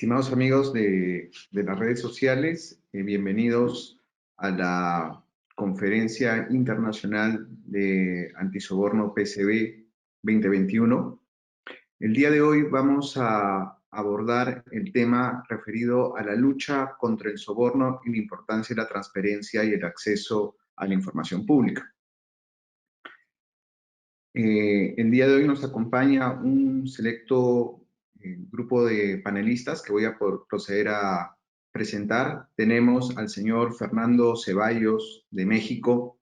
Estimados amigos de las redes sociales, bienvenidos a la Conferencia Internacional de Antisoborno PCB 2021. El día de hoy vamos a abordar el tema referido a la lucha contra el soborno y la importancia de la transparencia y el acceso a la información pública. El día de hoy nos acompaña un selecto grupo de panelistas que voy a proceder a presentar. Tenemos al señor Fernando Ceballos de México,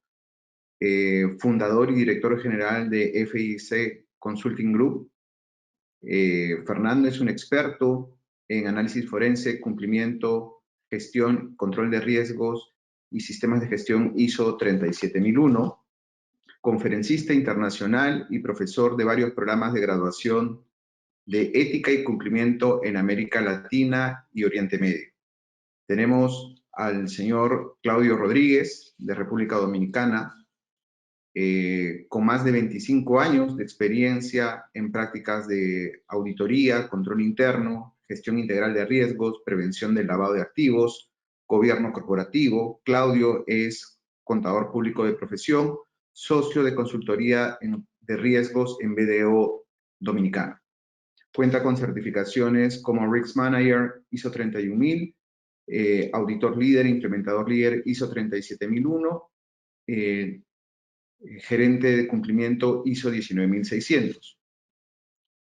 fundador y director general de FIC Consulting Group. Fernando es un experto en análisis forense, cumplimiento, gestión, control de riesgos y sistemas de gestión ISO 37001. Conferencista internacional y profesor de varios programas de graduación de ética y cumplimiento en América Latina y Oriente Medio. Tenemos al señor Claudio Rodríguez, de República Dominicana, con más de 25 años de experiencia en prácticas de auditoría, control interno, gestión integral de riesgos, prevención del lavado de activos, gobierno corporativo. Claudio es contador público de profesión, socio de consultoría de riesgos en BDO Dominicana. Cuenta con certificaciones como Risk Manager ISO 31000, auditor líder, implementador líder ISO 37001, gerente de cumplimiento ISO 19600.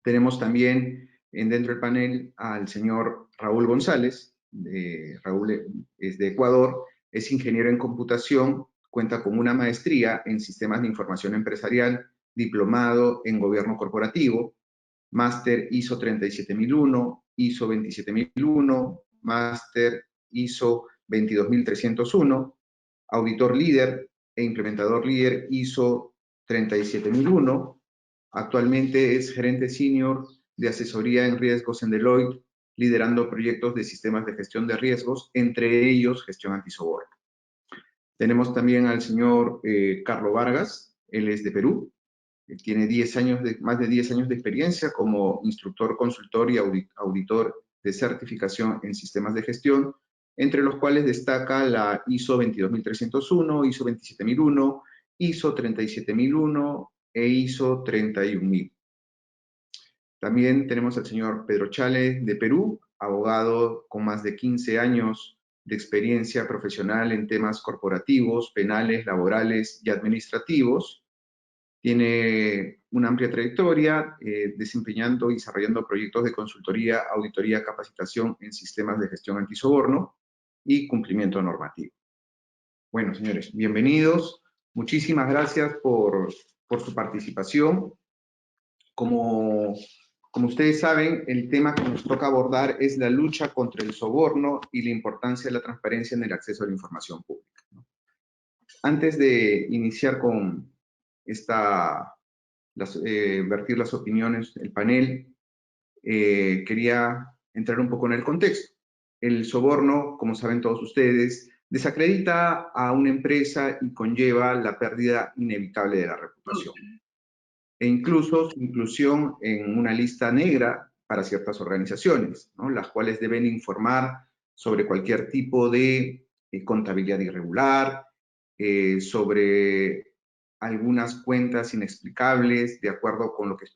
Tenemos también dentro del panel al señor Raúl González. Raúl es de Ecuador, es ingeniero en computación, cuenta con una maestría en sistemas de información empresarial, diplomado en gobierno corporativo, máster ISO 37001, ISO 27001, máster ISO 22301, auditor líder e implementador líder ISO 37001. Actualmente es gerente senior de asesoría en riesgos en Deloitte, liderando proyectos de sistemas de gestión de riesgos, entre ellos gestión antisoborno. Tenemos también al señor Carlos Vargas, él es de Perú. Tiene más de 10 años de experiencia como instructor, consultor y auditor de certificación en sistemas de gestión, entre los cuales destaca la ISO 22301, ISO 27001, ISO 37001 e ISO 31000. También tenemos al señor Pedro Chale de Perú, abogado con más de 15 años de experiencia profesional en temas corporativos, penales, laborales y administrativos. Tiene una amplia trayectoria desempeñando y desarrollando proyectos de consultoría, auditoría, capacitación en sistemas de gestión antisoborno y cumplimiento normativo. Bueno, señores, bienvenidos. Muchísimas gracias por su participación. Como ustedes saben, el tema que nos toca abordar es la lucha contra el soborno y la importancia de la transparencia en el acceso a la información pública, ¿no? Antes de iniciar con vertir las opiniones del panel, quería entrar un poco en el contexto. El soborno, como saben todos ustedes, desacredita a una empresa y conlleva la pérdida inevitable de la reputación, e incluso su inclusión en una lista negra para ciertas organizaciones, ¿no? Las cuales deben informar sobre cualquier tipo de contabilidad irregular, sobre algunas cuentas inexplicables, de acuerdo con lo que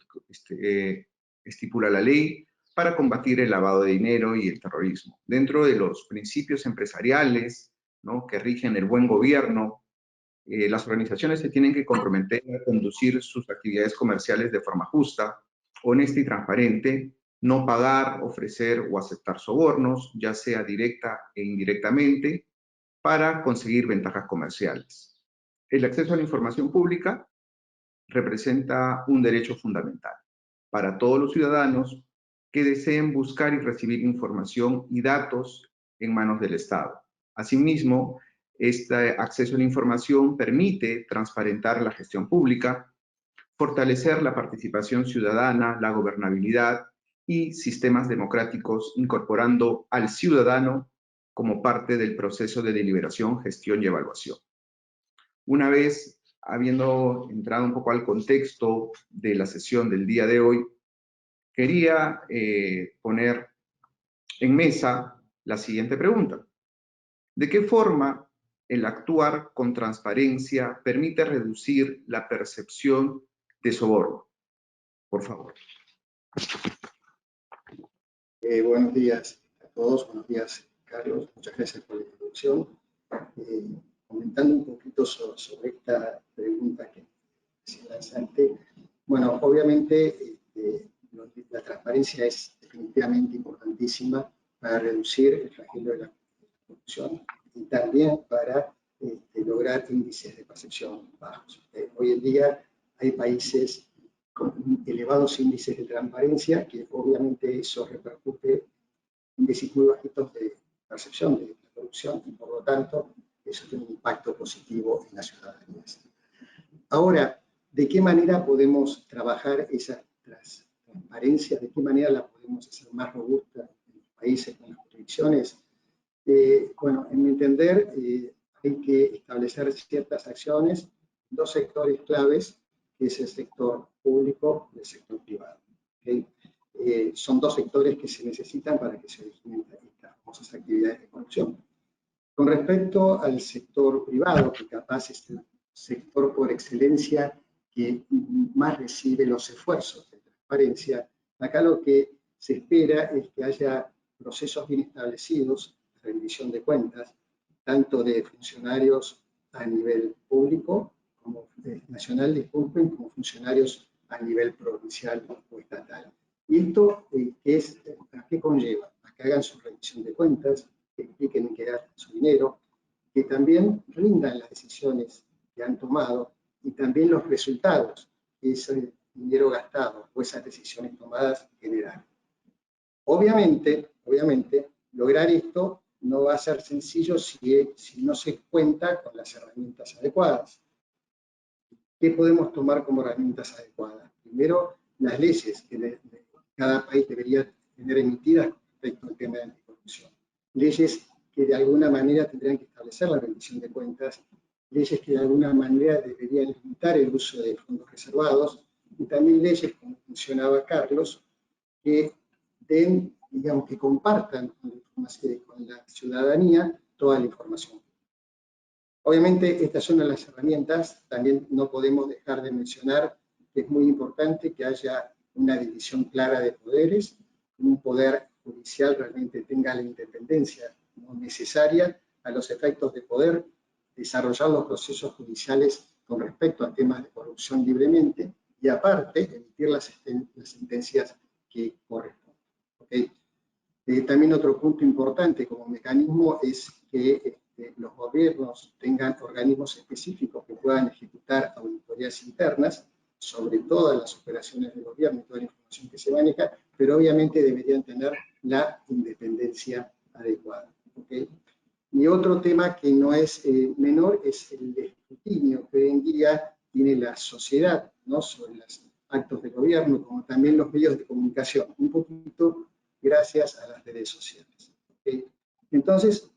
estipula la ley, para combatir el lavado de dinero y el terrorismo. Dentro de los principios empresariales, ¿no?, que rigen el buen gobierno, las organizaciones se tienen que comprometer a conducir sus actividades comerciales de forma justa, honesta y transparente, no pagar, ofrecer o aceptar sobornos, ya sea directa e indirectamente, para conseguir ventajas comerciales. El acceso a la información pública representa un derecho fundamental para todos los ciudadanos que deseen buscar y recibir información y datos en manos del Estado. Asimismo, este acceso a la información permite transparentar la gestión pública, fortalecer la participación ciudadana, la gobernabilidad y sistemas democráticos, incorporando al ciudadano como parte del proceso de deliberación, gestión y evaluación. Una vez habiendo entrado un poco al contexto de la sesión del día de hoy, quería poner en mesa la siguiente pregunta. ¿De qué forma el actuar con transparencia permite reducir la percepción de soborno? Por favor. Buenos días a todos, buenos días Carlos, muchas gracias por la introducción. Comentando un poquito sobre esta pregunta que se lanzante, bueno, obviamente la transparencia es definitivamente importantísima para reducir el flagelo de la corrupción y también para lograr índices de percepción bajos. Hoy en día hay países con elevados índices de transparencia, que obviamente eso repercute en índices muy bajitos de percepción de la corrupción y por lo tanto eso tiene un impacto positivo en la ciudadanía. Ahora, ¿de qué manera podemos trabajar esa transparencia? ¿De qué manera la podemos hacer más robusta en los países con las jurisdicciones? Bueno, en mi entender, hay que establecer ciertas acciones en dos sectores claves, que es el sector público y el sector privado. ¿Okay? Son dos sectores que se necesitan para que se originen estas famosas actividades de corrupción. Con respecto al sector privado, que capaz es el sector por excelencia que más recibe los esfuerzos de transparencia, acá lo que se espera es que haya procesos bien establecidos de rendición de cuentas, tanto de funcionarios a nivel público, como nacional, disculpen, como funcionarios a nivel provincial o estatal. ¿Y esto a qué conlleva? A que hagan su rendición de cuentas, que expliquen en qué gastan su dinero, que también rindan las decisiones que han tomado y también los resultados que ese dinero gastado o esas decisiones tomadas generan. Obviamente, lograr esto no va a ser sencillo si no se cuenta con las herramientas adecuadas. ¿Qué podemos tomar como herramientas adecuadas? Primero, las leyes que cada país debería tener emitidas respecto al tema de anticorrupción. Leyes que de alguna manera tendrían que establecer la rendición de cuentas, leyes que de alguna manera deberían limitar el uso de fondos reservados, y también leyes, como mencionaba Carlos, que den, digamos, que compartan con la ciudadanía toda la información. Obviamente, estas son las herramientas. También no podemos dejar de mencionar que es muy importante que haya una división clara de poderes, un poder judicial realmente tenga la independencia necesaria a los efectos de poder desarrollar los procesos judiciales con respecto a temas de corrupción libremente y aparte emitir las sentencias que corresponden. ¿Okay? También otro punto importante como mecanismo es que los gobiernos tengan organismos específicos que puedan ejecutar auditorías internas sobre todas las operaciones del gobierno y toda la información que se maneja, pero obviamente deberían tener la independencia adecuada. ¿Okay? Y otro tema que no es menor es el escrutinio que hoy en día tiene la sociedad, ¿no?, sobre los actos de gobierno, como también los medios de comunicación, un poquito gracias a las redes sociales. ¿Okay? Entonces,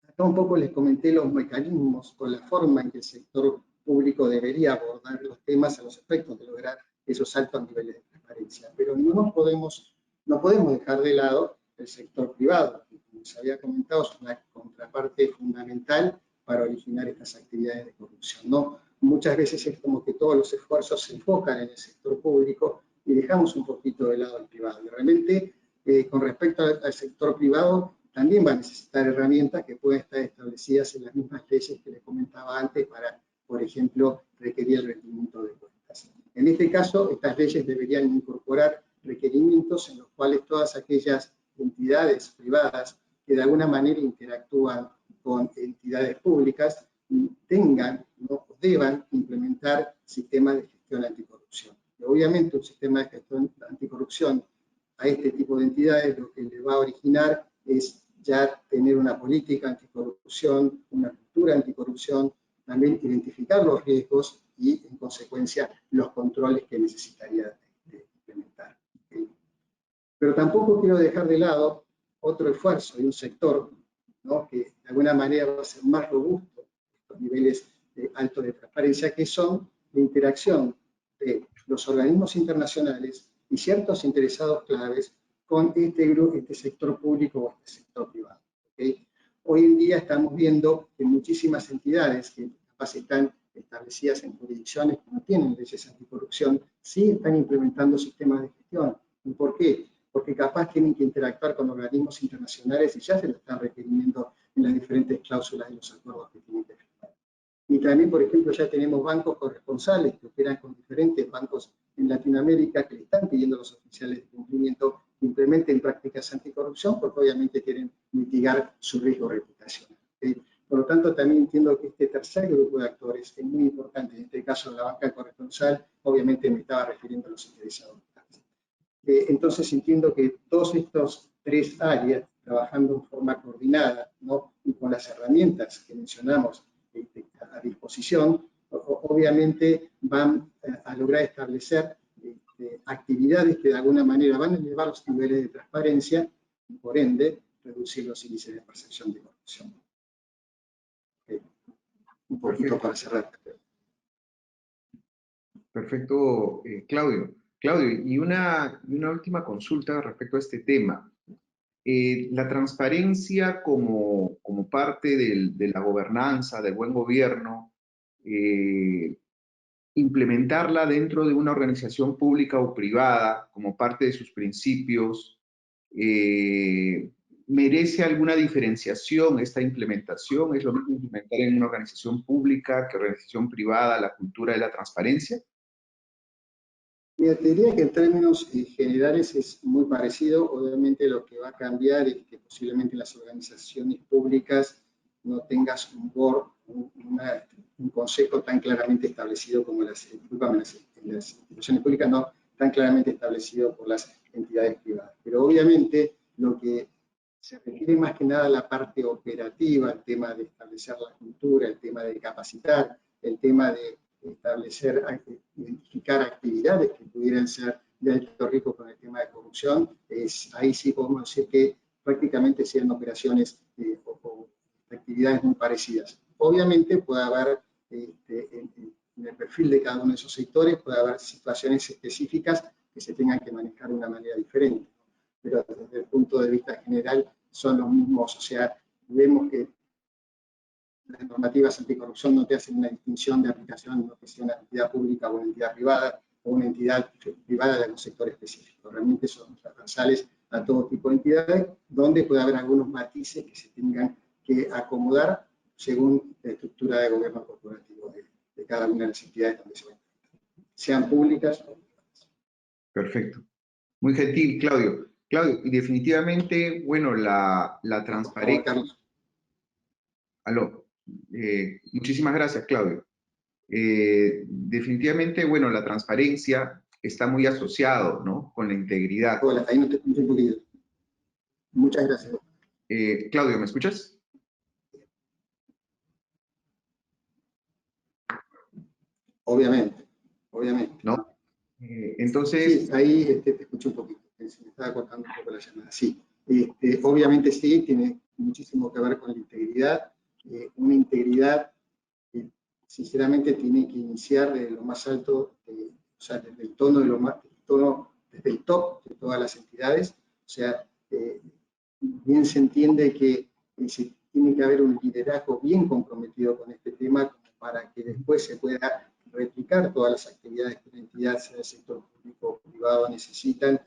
acá un poco les comenté los mecanismos o la forma en que el sector público debería abordar los temas a los efectos de lograr esos altos niveles de transparencia, pero no podemos dejar de lado el sector privado, que como se había comentado es una contraparte fundamental para originar estas actividades de corrupción, ¿no? Muchas veces es como que todos los esfuerzos se enfocan en el sector público y dejamos un poquito de lado el privado. Y realmente, con respecto al sector privado, también va a necesitar herramientas que puedan estar establecidas en las mismas leyes que les comentaba antes para, por ejemplo, requerir el rendimiento de cuentas. En este caso, estas leyes deberían incorporar requerimientos en los cuales todas aquellas entidades privadas que de alguna manera interactúan con entidades públicas tengan, ¿no?, o deban implementar sistemas de gestión anticorrupción. Y obviamente un sistema de gestión anticorrupción a este tipo de entidades lo que le va a originar es ya tener una política anticorrupción, una cultura anticorrupción, también identificar los riesgos y, en consecuencia, los controles que necesitaría de implementar. ¿Okay? Pero tampoco quiero dejar de lado otro esfuerzo de un sector, ¿no?, que de alguna manera va a ser más robusto estos niveles altos de transparencia, que son la interacción de los organismos internacionales y ciertos interesados claves con este sector público o este sector privado. ¿Okay? Hoy en día estamos viendo que muchísimas entidades que capaz están establecidas en jurisdicciones que no tienen leyes anticorrupción, sí están implementando sistemas de gestión. ¿Y por qué? Porque capaz tienen que interactuar con organismos internacionales y ya se lo están requiriendo en las diferentes cláusulas de los acuerdos que tienen que firmar. Y también, por ejemplo, ya tenemos bancos corresponsales que operan con diferentes bancos en Latinoamérica que le están pidiendo a los oficiales de cumplimiento que implementen prácticas anticorrupción porque obviamente quieren mitigar su riesgo reputacional. ¿Okay? Por lo tanto, también entiendo que este tercer grupo de actores es muy importante. En este caso, la banca corresponsal, obviamente me estaba refiriendo a los interesados. Entonces entiendo que todos estos tres áreas, trabajando en forma coordinada, ¿no? Y con las herramientas que mencionamos a disposición, obviamente van a lograr establecer actividades que de alguna manera van a elevar los niveles de transparencia y por ende reducir los índices de percepción de corrupción. Un poquito para cerrar. Perfecto, Claudio. Claudio, y una última consulta respecto a este tema. La transparencia como parte de la gobernanza, del buen gobierno, implementarla dentro de una organización pública o privada como parte de sus principios, ¿merece alguna diferenciación esta implementación? ¿Es lo mismo implementar en una organización pública que organización privada la cultura de la transparencia? Mira, te diría que en términos generales es muy parecido. Obviamente lo que va a cambiar es que posiblemente las organizaciones públicas no tengas un board, un consejo tan claramente establecido como las instituciones públicas, no tan claramente establecido por las entidades privadas. Pero obviamente lo que se requiere más que nada la parte operativa, el tema de establecer la cultura, el tema de capacitar, el tema de establecer, identificar actividades que pudieran ser de alto riesgo con el tema de corrupción, ahí sí podemos decir que prácticamente sean operaciones o actividades muy parecidas. Obviamente puede haber, en el perfil de cada uno de esos sectores, puede haber situaciones específicas que se tengan que manejar de una manera diferente, pero desde el punto de vista general son los mismos, o sea, vemos que las normativas anticorrupción no te hacen una distinción de aplicación, no que sea una entidad pública o una entidad privada, o una entidad privada de algún sector específico. Realmente son transversales a todo tipo de entidades, donde puede haber algunos matices que se tengan que acomodar según la estructura de gobierno corporativo de cada una de las entidades donde se va a encontrar, sean públicas o privadas. Perfecto. Muy gentil, Claudio. Claudio, y definitivamente, bueno, la transparencia... Carlos. Aló. Muchísimas gracias, Claudio. Definitivamente, bueno, la transparencia está muy asociado, ¿no?, con la integridad. Hola, ahí no te escuché un poquito. Muchas gracias. Claudio, ¿me escuchas? Obviamente, obviamente. ¿No? Entonces... Sí, ahí te escuché un poquito, se me estaba cortando un poco la llamada. Sí, obviamente sí, tiene muchísimo que ver con la integridad. Una integridad que sinceramente tiene que iniciar desde lo más alto, o sea, desde el tono de lo más, desde el top de todas las entidades. O sea, bien se entiende que se tiene que haber un liderazgo bien comprometido con este tema como para que después se pueda replicar todas las actividades que la entidad, sea del sector público o privado, necesitan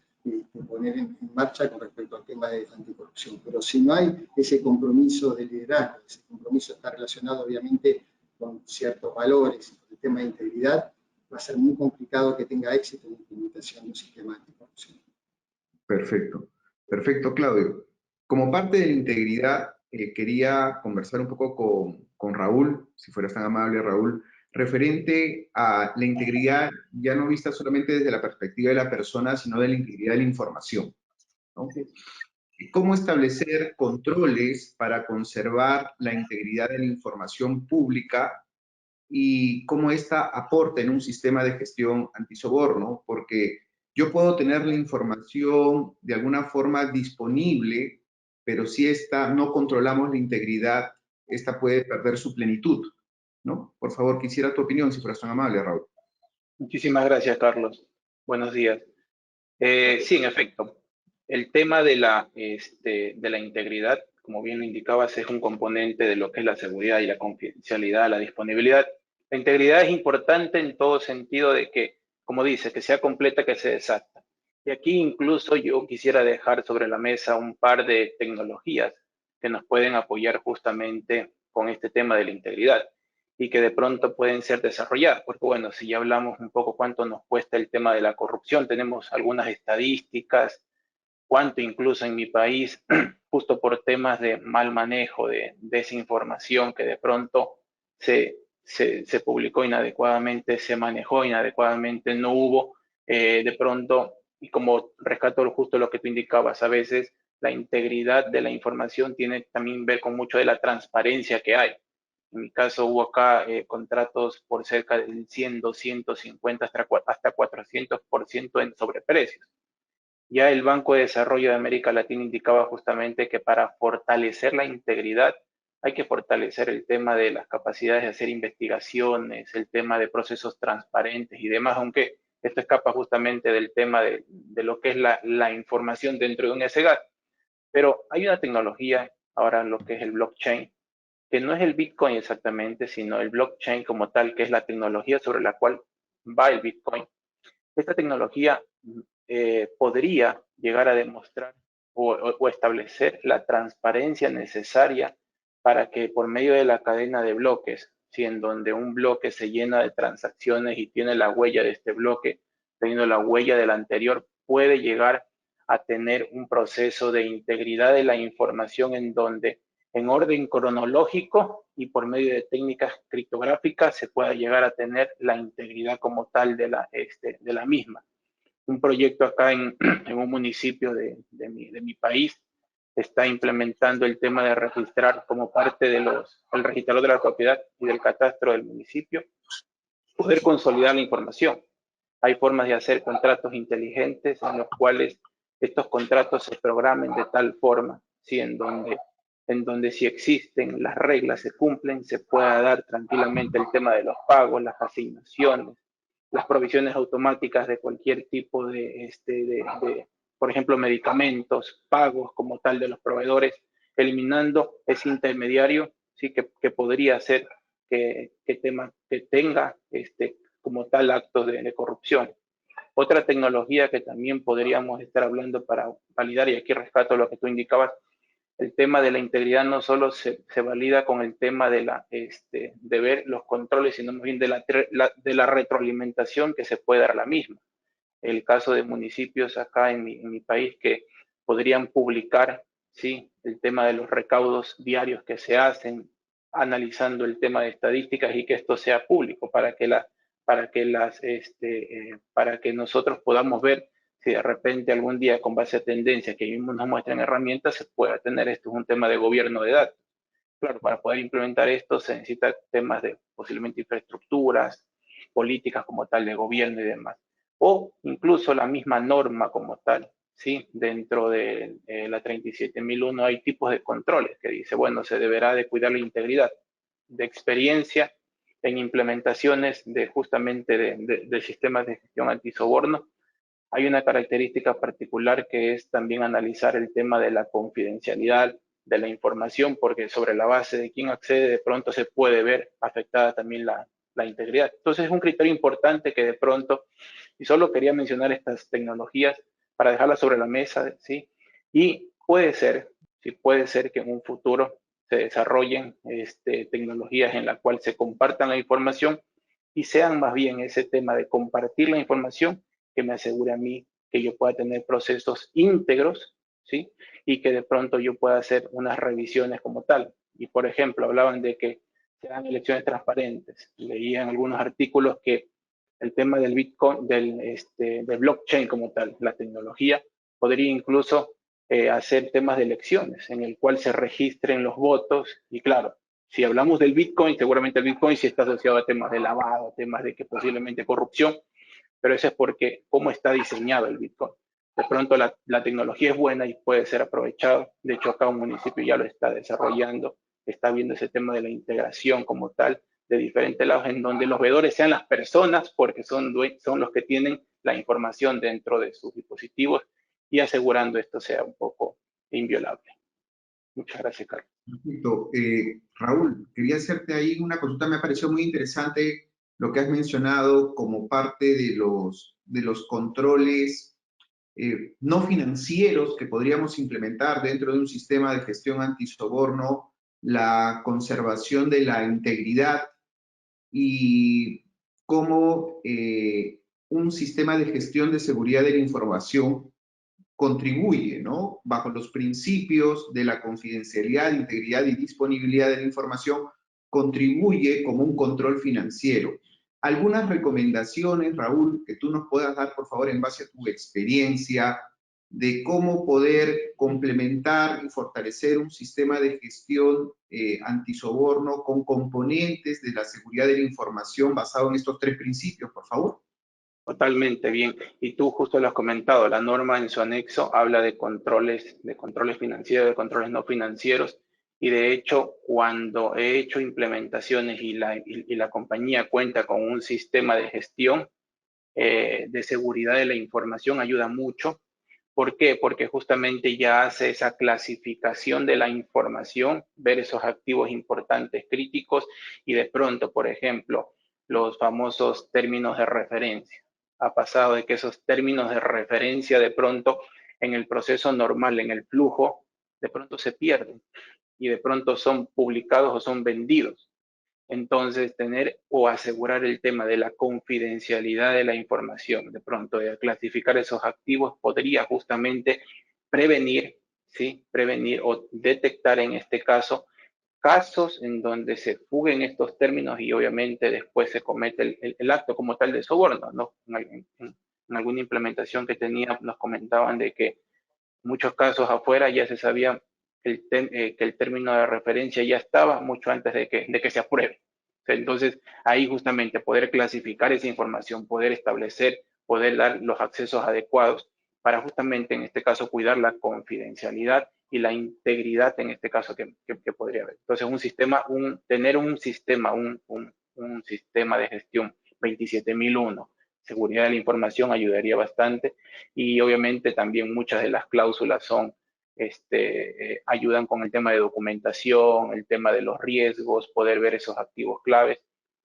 poner en marcha con respecto al tema de anticorrupción. Pero si no hay ese compromiso de liderazgo, ese compromiso está relacionado obviamente con ciertos valores, con el tema de integridad, va a ser muy complicado que tenga éxito en la implementación de un sistema anticorrupción. Perfecto. Perfecto, Claudio. Como parte de la integridad, quería conversar un poco con Raúl, si fueras tan amable, Raúl, referente a la integridad ya no vista solamente desde la perspectiva de la persona, sino de la integridad de la información, ¿no? ¿Cómo establecer controles para conservar la integridad de la información pública y cómo ésta aporta en un sistema de gestión antisoborno? Porque yo puedo tener la información de alguna forma disponible, pero si no controlamos la integridad, esta puede perder su plenitud, ¿no? Por favor, quisiera tu opinión, si fueras tan amable, Raúl. Muchísimas gracias, Carlos. Buenos días. Sí, en efecto. el tema de la integridad, como bien lo indicabas, es un componente de lo que es la seguridad y la confidencialidad, la disponibilidad. La integridad es importante en todo sentido de que, como dice, que sea completa, que sea exacta. Y aquí incluso yo quisiera dejar sobre la mesa un par de tecnologías que nos pueden apoyar justamente con este tema de la integridad y que de pronto pueden ser desarrolladas. Porque bueno, si ya hablamos un poco cuánto nos cuesta el tema de la corrupción, tenemos algunas estadísticas, cuánto incluso en mi país, justo por temas de mal manejo de desinformación que de pronto se publicó inadecuadamente, se manejó inadecuadamente, no hubo de pronto, y como rescato justo lo que tú indicabas, a veces la integridad de la información tiene también ver con mucho de la transparencia que hay. En mi caso hubo acá contratos por cerca del 100, 250, hasta 400% en sobreprecios. Ya el Banco de Desarrollo de América Latina indicaba justamente que para fortalecer la integridad hay que fortalecer el tema de las capacidades de hacer investigaciones, el tema de procesos transparentes y demás, aunque esto escapa justamente del tema de lo que es la información dentro de un SGAT. Pero hay una tecnología, ahora lo que es el blockchain, que no es el Bitcoin exactamente, sino el blockchain como tal, que es la tecnología sobre la cual va el Bitcoin. Esta tecnología podría llegar a demostrar o establecer la transparencia necesaria para que por medio de la cadena de bloques, si en donde un bloque se llena de transacciones y tiene la huella de este bloque, teniendo la huella del anterior, puede llegar a tener un proceso de integridad de la información en donde en orden cronológico y por medio de técnicas criptográficas se pueda llegar a tener la integridad como tal de la misma. Un proyecto acá en un municipio de mi país está implementando el tema de registrar como parte del registrador de la propiedad y del catastro del municipio, poder consolidar la información. Hay formas de hacer contratos inteligentes en los cuales estos contratos se programen de tal forma, ¿sí? En donde si existen las reglas, se cumplen, se pueda dar tranquilamente el tema de los pagos, las asignaciones, las provisiones automáticas de cualquier tipo por ejemplo, medicamentos, pagos como tal de los proveedores, eliminando ese intermediario, sí, que podría hacer que tenga como tal actos de corrupción. Otra tecnología que también podríamos estar hablando para validar, y aquí rescato lo que tú indicabas, el tema de la integridad no solo se valida con el tema de ver los controles, sino más bien de la retroalimentación que se puede dar a la misma. El caso de municipios acá en mi país que podrían publicar, ¿sí?, el tema de los recaudos diarios que se hacen, analizando el tema de estadísticas y que esto sea público para que nosotros podamos ver si de repente algún día con base a tendencias que mismos nos muestran herramientas se pueda tener. Esto es un tema de gobierno de datos. Claro, para poder implementar esto se necesita temas de posiblemente infraestructuras, políticas como tal de gobierno y demás. O incluso la misma norma como tal, ¿sí? Dentro de la 37001 hay tipos de controles que dice, bueno, se deberá de cuidar la integridad. De experiencia en implementaciones de justamente de sistemas de gestión antisoborno, hay una característica particular que es también analizar el tema de la confidencialidad de la información, porque sobre la base de quién accede de pronto se puede ver afectada también la integridad. Entonces es un criterio importante que de pronto, y solo quería mencionar estas tecnologías para dejarlas sobre la mesa, ¿sí? Y puede ser, sí, puede ser que en un futuro se desarrollen tecnologías en las cuales se compartan la información y sean más bien ese tema de compartir la información que me asegure a mí que yo pueda tener procesos íntegros, ¿sí? Y que de pronto yo pueda hacer unas revisiones como tal. Y por ejemplo, hablaban de que sean elecciones transparentes. Leía en algunos artículos que el tema del Bitcoin, del blockchain como tal, la tecnología, podría incluso hacer temas de elecciones en el cual se registren los votos. Y claro, si hablamos del Bitcoin, seguramente el Bitcoin sí está asociado a temas de lavado, temas de que posiblemente corrupción, pero eso es porque cómo está diseñado el Bitcoin. De pronto la tecnología es buena y puede ser aprovechado. De hecho, acá un municipio ya lo está desarrollando, está viendo ese tema de la integración como tal de diferentes lados, en donde los veedores sean las personas, porque son los que tienen la información dentro de sus dispositivos y asegurando esto sea un poco inviolable. Muchas gracias, Carlos. Perfecto. Raúl, quería hacerte ahí una consulta, me ha parecido muy interesante lo que has mencionado como parte de los controles no financieros que podríamos implementar dentro de un sistema de gestión antisoborno, la conservación de la integridad y cómo un sistema de gestión de seguridad de la información contribuye, ¿no? Bajo los principios de la confidencialidad, integridad y disponibilidad de la información, contribuye como un control financiero. Algunas recomendaciones, Raúl, que tú nos puedas dar, por favor, en base a tu experiencia, de cómo poder complementar y fortalecer un sistema de gestión antisoborno con componentes de la seguridad de la información basado en estos tres principios, por favor. Totalmente bien. Y tú justo lo has comentado, la norma en su anexo habla de controles financieros, de controles no financieros. Y de hecho, cuando he hecho implementaciones y la compañía cuenta con un sistema de gestión de seguridad de la información, ayuda mucho. ¿Por qué? Porque justamente ya hace esa clasificación de la información, ver esos activos importantes, críticos, y de pronto, por ejemplo, los famosos términos de referencia. Ha pasado de que esos términos de referencia de pronto en el proceso normal, en el flujo, de pronto se pierden y de pronto son publicados o son vendidos. Entonces, tener o asegurar el tema de la confidencialidad de la información, de pronto de clasificar esos activos, podría justamente prevenir, ¿sí? Prevenir o detectar en este caso casos en donde se fuguen estos términos y obviamente después se comete el acto como tal de soborno, ¿no? En alguna implementación que tenía nos comentaban de que muchos casos afuera ya se sabía que el término de referencia ya estaba mucho antes de que se apruebe. Entonces, ahí justamente poder clasificar esa información, poder establecer, poder dar los accesos adecuados para justamente en este caso cuidar la confidencialidad y la integridad en este caso que podría haber. Entonces, tener un sistema de gestión 27001, seguridad de la información ayudaría bastante y obviamente también muchas de las cláusulas ayudan con el tema de documentación, el tema de los riesgos, poder ver esos activos claves.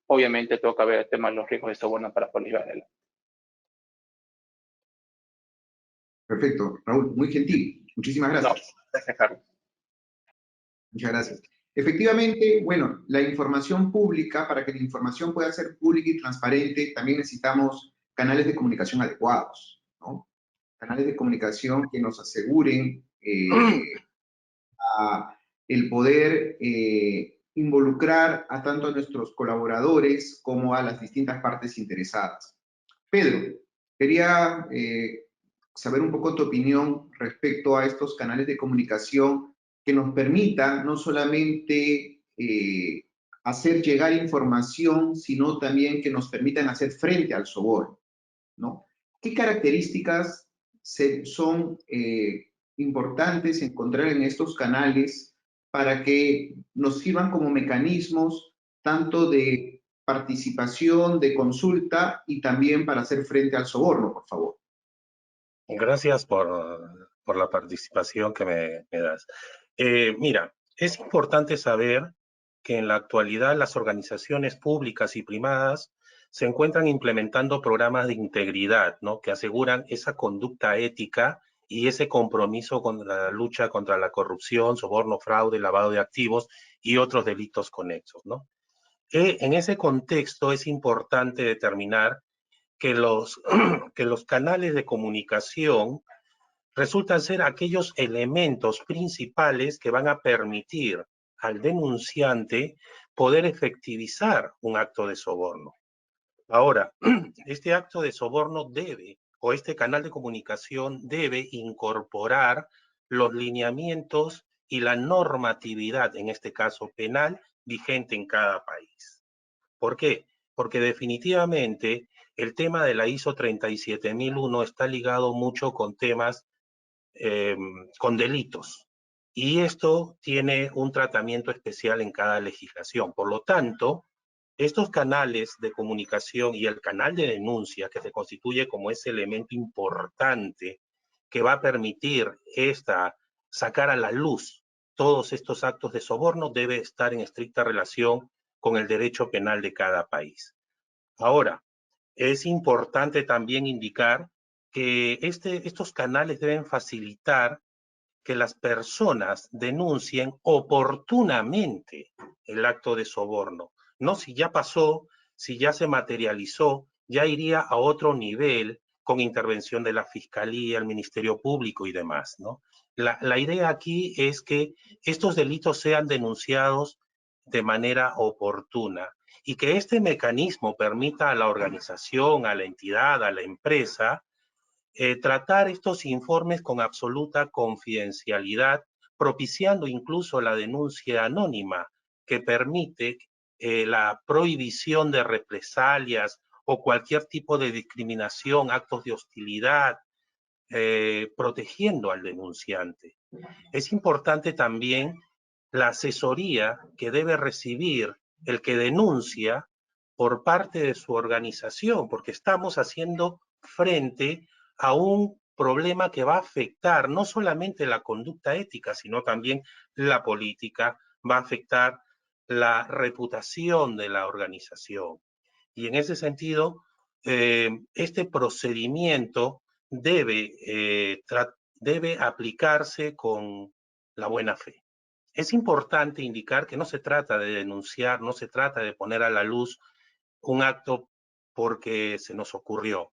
Obviamente toca ver el tema de los riesgos de soborno para poder llevar adelante. Perfecto, Raúl, muy gentil. Muchísimas gracias. No, gracias, Carlos. Muchas gracias. Efectivamente, bueno, la información pública, para que la información pueda ser pública y transparente, también necesitamos canales de comunicación adecuados, ¿no? Canales de comunicación que nos aseguren el poder involucrar a tanto a nuestros colaboradores como a las distintas partes interesadas. Pedro, quería saber un poco tu opinión respecto a estos canales de comunicación que nos permitan no solamente hacer llegar información, sino también que nos permitan hacer frente al soborno, ¿no? ¿Qué características son importantes encontrar en estos canales para que nos sirvan como mecanismos tanto de participación, de consulta y también para hacer frente al soborno, por favor? Gracias por la participación que me das. Mira, es importante saber que en la actualidad las organizaciones públicas y privadas se encuentran implementando programas de integridad, ¿no? Que aseguran esa conducta ética y ese compromiso con la lucha contra la corrupción, soborno, fraude, lavado de activos y otros delitos conexos, ¿no? En ese contexto es importante determinar que los canales de comunicación resultan ser aquellos elementos principales que van a permitir al denunciante poder efectivizar un acto de soborno. Ahora, este acto de soborno o este canal de comunicación debe incorporar los lineamientos y la normatividad, en este caso penal, vigente en cada país. ¿Por qué? Porque definitivamente el tema de la ISO 37001 está ligado mucho con temas, con delitos. Y esto tiene un tratamiento especial en cada legislación. Por lo tanto, estos canales de comunicación y el canal de denuncia que se constituye como ese elemento importante que va a permitir sacar a la luz todos estos actos de soborno debe estar en estricta relación con el derecho penal de cada país. Ahora, es importante también indicar que estos canales deben facilitar que las personas denuncien oportunamente el acto de soborno. No si ya pasó, si ya se materializó, ya iría a otro nivel con intervención de la Fiscalía, el Ministerio Público y demás, ¿no? La idea aquí es que estos delitos sean denunciados de manera oportuna y que este mecanismo permita a la organización, a la entidad, a la empresa, tratar estos informes con absoluta confidencialidad, propiciando incluso la denuncia anónima que permite la prohibición de represalias o cualquier tipo de discriminación, actos de hostilidad, protegiendo al denunciante. Es importante también la asesoría que debe recibir el que denuncia por parte de su organización, porque estamos haciendo frente a un problema que va a afectar no solamente la conducta ética, sino también la política, va a afectar la reputación de la organización. Y en ese sentido, este procedimiento debe aplicarse con la buena fe. Es importante indicar que no se trata de denunciar, no se trata de poner a la luz un acto porque se nos ocurrió,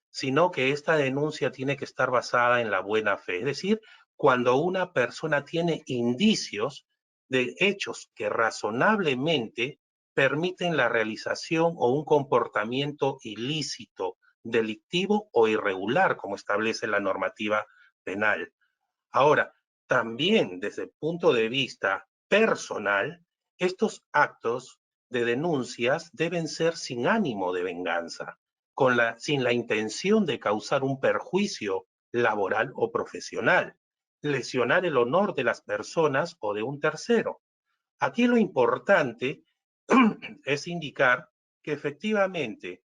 sino que esta denuncia tiene que estar basada en la buena fe. Es decir, cuando una persona tiene indicios de hechos que razonablemente permiten la realización o un comportamiento ilícito, delictivo o irregular, como establece la normativa penal. Ahora, también desde el punto de vista personal, estos actos de denuncias deben ser sin ánimo de venganza, sin la intención de causar un perjuicio laboral o profesional, lesionar el honor de las personas o de un tercero. Aquí lo importante es indicar que efectivamente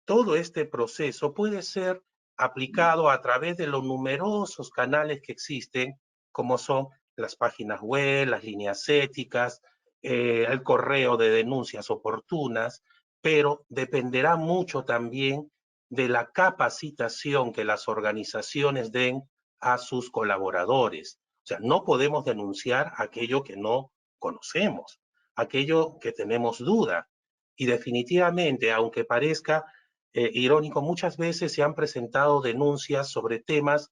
todo este proceso puede ser aplicado a través de los numerosos canales que existen, como son las páginas web, las líneas éticas, el correo de denuncias oportunas, pero dependerá mucho también de la capacitación que las organizaciones den a sus colaboradores. O sea, no podemos denunciar aquello que no conocemos, aquello que tenemos duda. Y definitivamente, aunque parezca irónico, muchas veces se han presentado denuncias sobre temas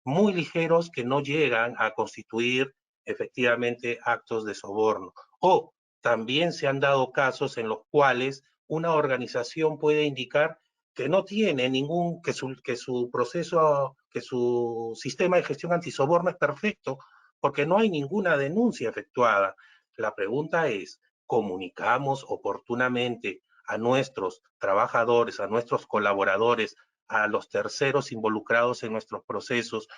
muy ligeros que no llegan a constituir efectivamente actos de soborno. O también se han dado casos en los cuales una organización puede indicar que no tiene que su proceso, que su sistema de gestión antisoborno es perfecto, porque no hay ninguna denuncia efectuada. La pregunta es, ¿comunicamos oportunamente a nuestros trabajadores, a nuestros colaboradores, a los terceros involucrados en nuestros procesos,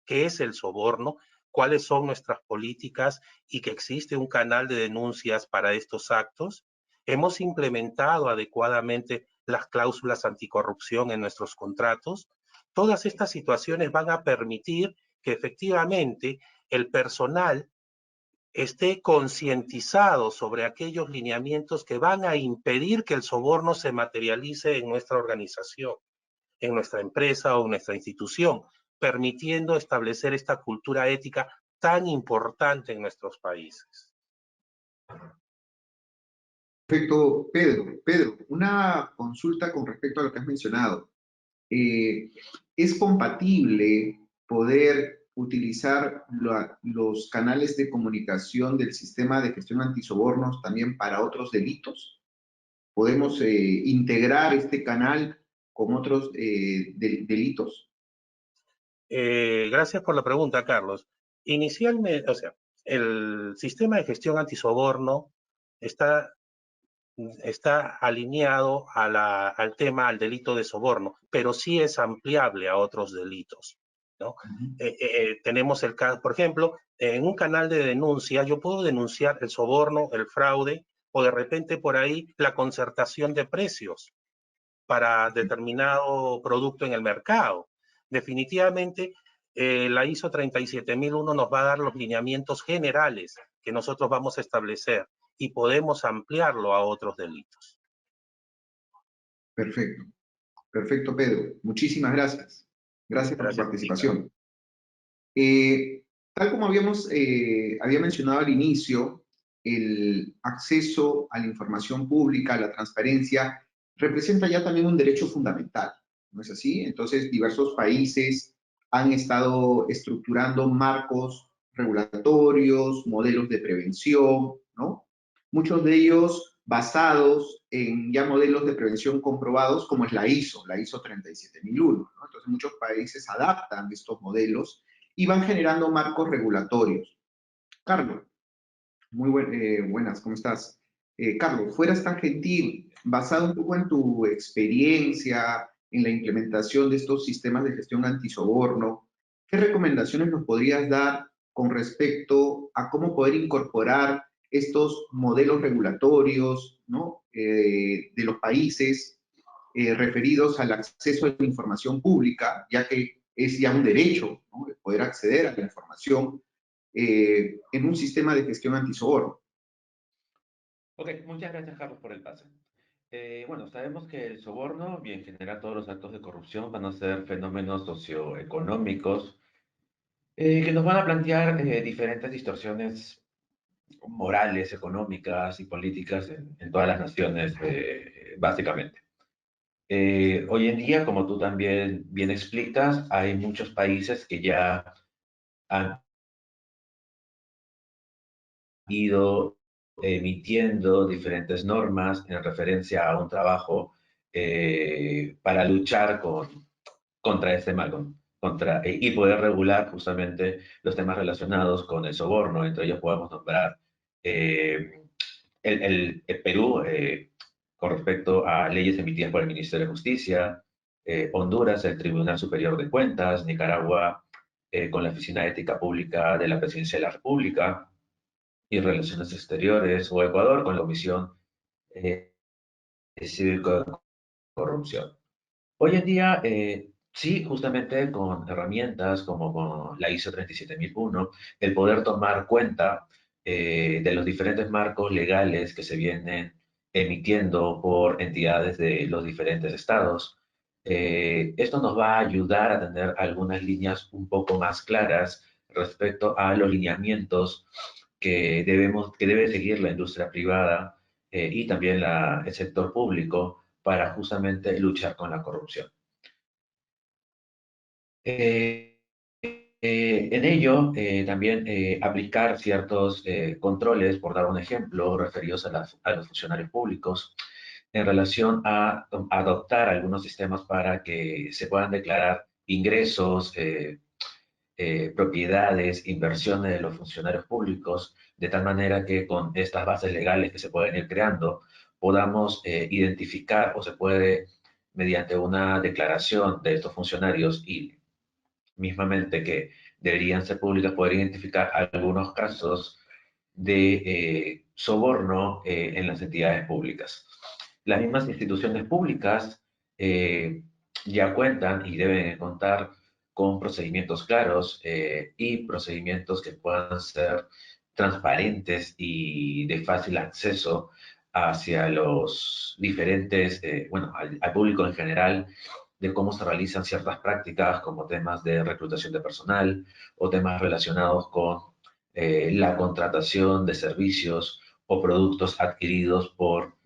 qué es el soborno, cuáles son nuestras políticas y que existe un canal de denuncias para estos actos? ¿Hemos implementado adecuadamente las cláusulas anticorrupción en nuestros contratos? Todas estas situaciones van a permitir que efectivamente el personal esté concientizado sobre aquellos lineamientos que van a impedir que el soborno se materialice en nuestra organización, en nuestra empresa o en nuestra institución, permitiendo establecer esta cultura ética tan importante en nuestros países. Perfecto, Pedro. Pedro, una consulta con respecto a lo que has mencionado. ¿Es compatible poder utilizar los canales de comunicación del sistema de gestión antisobornos también para otros delitos? ¿Podemos integrar este canal con otros delitos? Gracias por la pregunta, Carlos. Inicialmente, o sea, el sistema de gestión antisoborno está alineado al delito de soborno, pero sí es ampliable a otros delitos, ¿no? Tenemos el caso, por ejemplo, en un canal de denuncia, yo puedo denunciar el soborno, el fraude, o de repente por ahí la concertación de precios para determinado producto en el mercado. Definitivamente, la ISO 37001 nos va a dar los lineamientos generales que nosotros vamos a establecer y podemos ampliarlo a otros delitos. Perfecto, perfecto, Pedro. Muchísimas gracias. Gracias por tu Gracias, participación. Tal como había mencionado al inicio, el acceso a la información pública, a la transparencia, representa ya también un derecho fundamental, ¿no es así? Entonces, diversos países han estado estructurando marcos regulatorios, modelos de prevención, ¿no? Muchos de ellos basados en ya modelos de prevención comprobados, como es la ISO 37001, ¿no? Entonces, muchos países adaptan estos modelos y van generando marcos regulatorios. Carlos, buenas, ¿cómo estás? Carlos, fueras tan gentil, basado un poco en tu experiencia en la implementación de estos sistemas de gestión antisoborno, ¿qué recomendaciones nos podrías dar con respecto a cómo poder incorporar estos modelos regulatorios, ¿no? De los países referidos al acceso a la información pública, ya que es ya un derecho, ¿no? El poder acceder a la información en un sistema de gestión antisoborno? Ok, muchas gracias, Carlos, por el pase. Bueno, sabemos que el soborno y en general todos los actos de corrupción van a ser fenómenos socioeconómicos que nos van a plantear diferentes distorsiones morales, económicas y políticas en todas las naciones, básicamente. Hoy en día, como tú también bien explicas, hay muchos países que ya han ido emitiendo diferentes normas en referencia a un trabajo para luchar contra este mal, y poder regular justamente los temas relacionados con el soborno. Entre ellos podemos nombrar eh, el Perú con respecto a leyes emitidas por el Ministerio de Justicia, Honduras, el Tribunal Superior de Cuentas, Nicaragua con la Oficina de Ética Pública de la Presidencia de la República y Relaciones Exteriores, o Ecuador con la Comisión Cívico de Corrupción. Hoy en día, sí, justamente con herramientas como con la ISO 37001, el poder tomar cuenta de los diferentes marcos legales que se vienen emitiendo por entidades de los diferentes estados. Esto nos va a ayudar a tener algunas líneas un poco más claras respecto a los lineamientos que debe seguir la industria privada y también el sector público para justamente luchar con la corrupción. En ello, también aplicar ciertos controles, por dar un ejemplo, referidos a los funcionarios públicos, en relación a adoptar algunos sistemas para que se puedan declarar ingresos, propiedades, inversiones de los funcionarios públicos, de tal manera que con estas bases legales que se pueden ir creando, podamos identificar o se puede, mediante una declaración de estos funcionarios y mismamente que deberían ser públicas, poder identificar algunos casos de soborno en las entidades públicas. Las mismas instituciones públicas ya cuentan y deben contar con procedimientos claros y procedimientos que puedan ser transparentes y de fácil acceso hacia los diferentes, bueno, al público en general, de cómo se realizan ciertas prácticas como temas de reclutación de personal o temas relacionados con la contratación de servicios o productos adquiridos por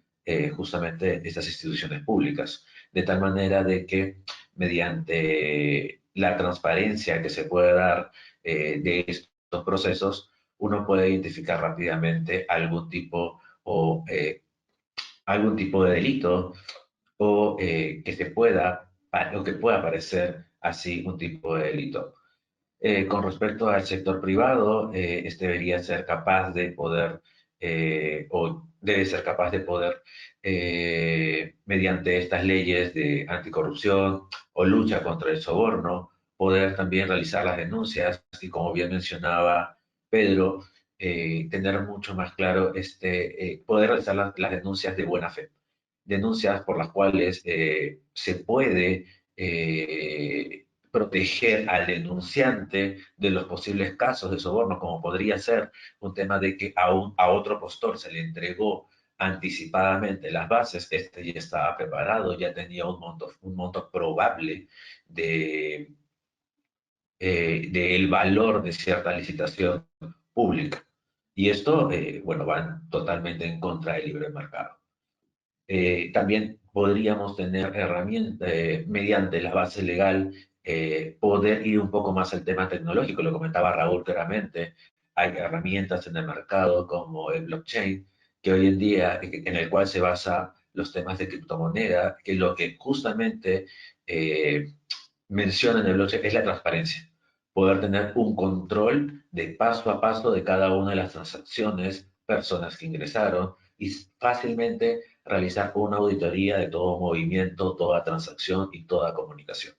justamente estas instituciones públicas, de tal manera de que mediante la transparencia que se puede dar de estos procesos, uno puede identificar rápidamente algún tipo de delito o que pueda parecer así un tipo de delito. Con respecto al sector privado, este debería ser capaz de poder, o debe ser capaz de poder, mediante estas leyes de anticorrupción o lucha contra el soborno, poder también realizar las denuncias y, como bien mencionaba Pedro, tener mucho más claro poder realizar las denuncias de buena fe, denuncias por las cuales se puede proteger al denunciante de los posibles casos de soborno, como podría ser un tema de que a otro postor se le entregó anticipadamente las bases, este ya estaba preparado, ya tenía un monto probable de, del valor de cierta licitación pública. Y esto, bueno, va totalmente en contra del libre mercado. También podríamos tener herramientas, mediante la base legal, poder ir un poco más al tema tecnológico, lo comentaba Raúl claramente. Hay herramientas en el mercado como el blockchain, que hoy en día, en el cual se basa los temas de criptomoneda, que lo que justamente menciona en el blockchain es la transparencia. Poder tener un control de paso a paso de cada una de las transacciones, personas que ingresaron, y fácilmente realizar una auditoría de todo movimiento, toda transacción y toda comunicación.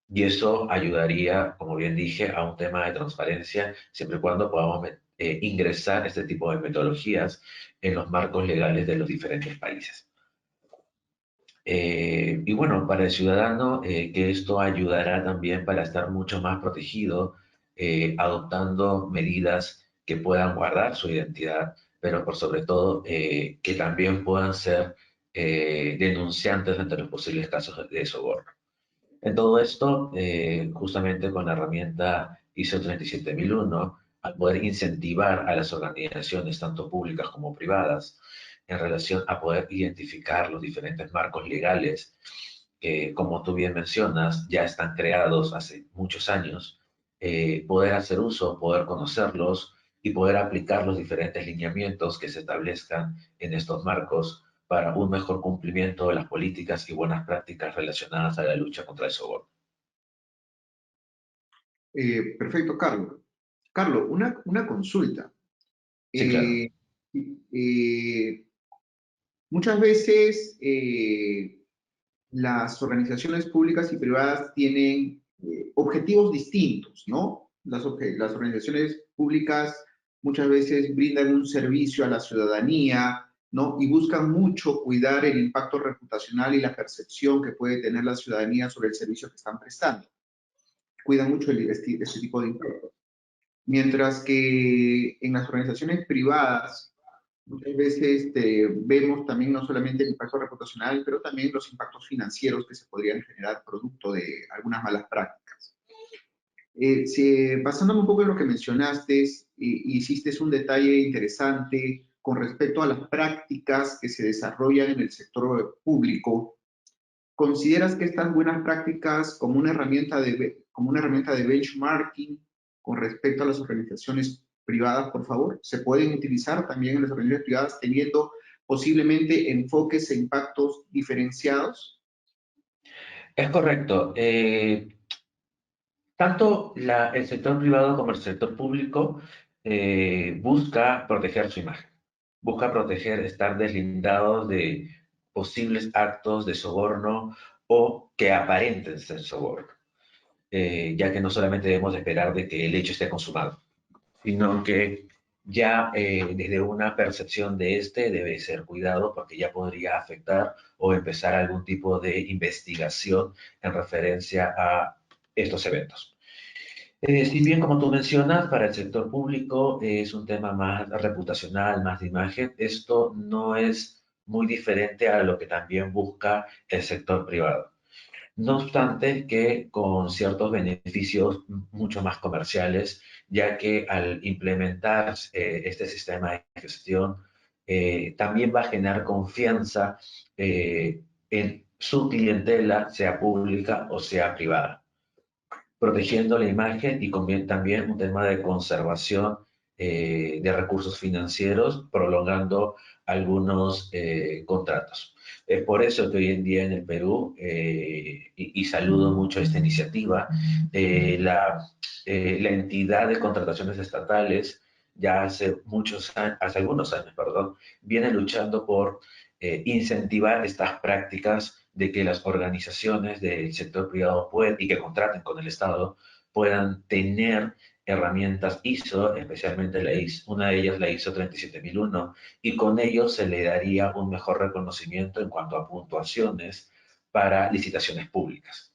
Y eso ayudaría, como bien dije, a un tema de transparencia, siempre y cuando podamos ingresar este tipo de metodologías en los marcos legales de los diferentes países. Y bueno, para el ciudadano, que esto ayudará también para estar mucho más protegido, adoptando medidas que puedan guardar su identidad, pero por sobre todo que también puedan ser denunciantes ante los posibles casos de soborno. En todo esto, justamente con la herramienta ISO 37001, al poder incentivar a las organizaciones, tanto públicas como privadas, en relación a poder identificar los diferentes marcos legales que, como tú bien mencionas, ya están creados hace muchos años, poder hacer uso, poder conocerlos y poder aplicar los diferentes lineamientos que se establezcan en estos marcos para un mejor cumplimiento de las políticas y buenas prácticas relacionadas a la lucha contra el soborno. Perfecto, Carlos. Carlos, una consulta. Sí, claro. Eh, muchas veces las organizaciones públicas y privadas tienen objetivos distintos, ¿no? Las organizaciones públicas muchas veces brindan un servicio a la ciudadanía, ¿no? Y buscan mucho cuidar el impacto reputacional y la percepción que puede tener la ciudadanía sobre el servicio que están prestando. Cuidan mucho este tipo de impacto. Mientras que en las organizaciones privadas, muchas veces vemos también no solamente el impacto reputacional, pero también los impactos financieros que se podrían generar producto de algunas malas prácticas. Basándome un poco en lo que mencionaste, hiciste un detalle interesante con respecto a las prácticas que se desarrollan en el sector público. ¿Consideras que estas buenas prácticas como una herramienta de benchmarking con respecto a las organizaciones privadas, por favor, se pueden utilizar también en las organizaciones privadas teniendo posiblemente enfoques e impactos diferenciados? Es correcto. Tanto el sector privado como el sector público busca proteger su imagen, busca proteger, estar deslindados de posibles actos de soborno o que aparenten ser soborno, ya que no solamente debemos esperar de que el hecho esté consumado, sino que ya desde una percepción de este debe ser cuidado porque ya podría afectar o empezar algún tipo de investigación en referencia a estos eventos. Si bien, como tú mencionas, para el sector público es un tema más reputacional, más de imagen, esto no es muy diferente a lo que también busca el sector privado. No obstante que con ciertos beneficios mucho más comerciales, ya que al implementar este sistema de gestión, también va a generar confianza en su clientela, sea pública o sea privada, protegiendo la imagen y también un tema de conservación de recursos financieros, prolongando algunos contratos. Es por eso que hoy en día en el Perú, y saludo mucho esta iniciativa, la entidad de contrataciones estatales ya hace algunos años, perdón, viene luchando por incentivar estas prácticas de que las organizaciones del sector privado pueden y que contraten con el Estado puedan tener herramientas ISO, especialmente una de ellas la ISO 37001, y con ello se le daría un mejor reconocimiento en cuanto a puntuaciones para licitaciones públicas.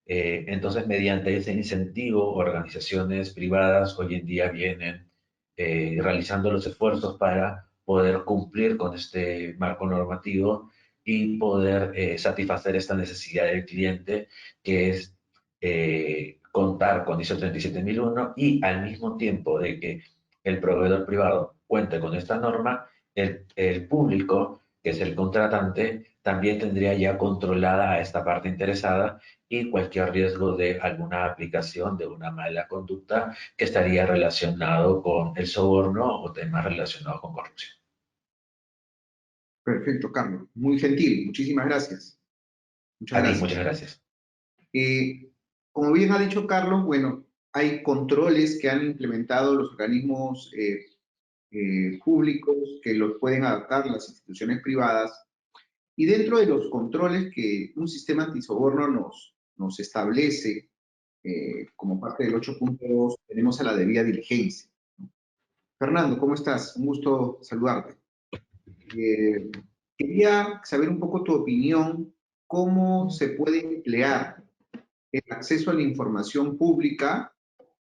Entonces, mediante ese incentivo, organizaciones privadas hoy en día vienen realizando los esfuerzos para poder cumplir con este marco normativo y poder satisfacer esta necesidad del cliente, que es contar con ISO 37001 y al mismo tiempo de que el proveedor privado cuente con esta norma, el público, que es el contratante, también tendría ya controlada a esta parte interesada y cualquier riesgo de alguna aplicación de una mala conducta que estaría relacionado con el soborno o temas relacionados con corrupción. Perfecto, Carlos. Muy gentil. Muchísimas gracias. Muchas A ti, gracias. muchas gracias. Como bien ha dicho Carlos, bueno, hay controles que han implementado los organismos públicos que los pueden adaptar las instituciones privadas. Y dentro de los controles que un sistema antisoborno nos establece, como parte del 8.2, tenemos a la debida diligencia. Fernando, ¿cómo estás? Un gusto saludarte. Quería saber un poco tu opinión, cómo se puede emplear el acceso a la información pública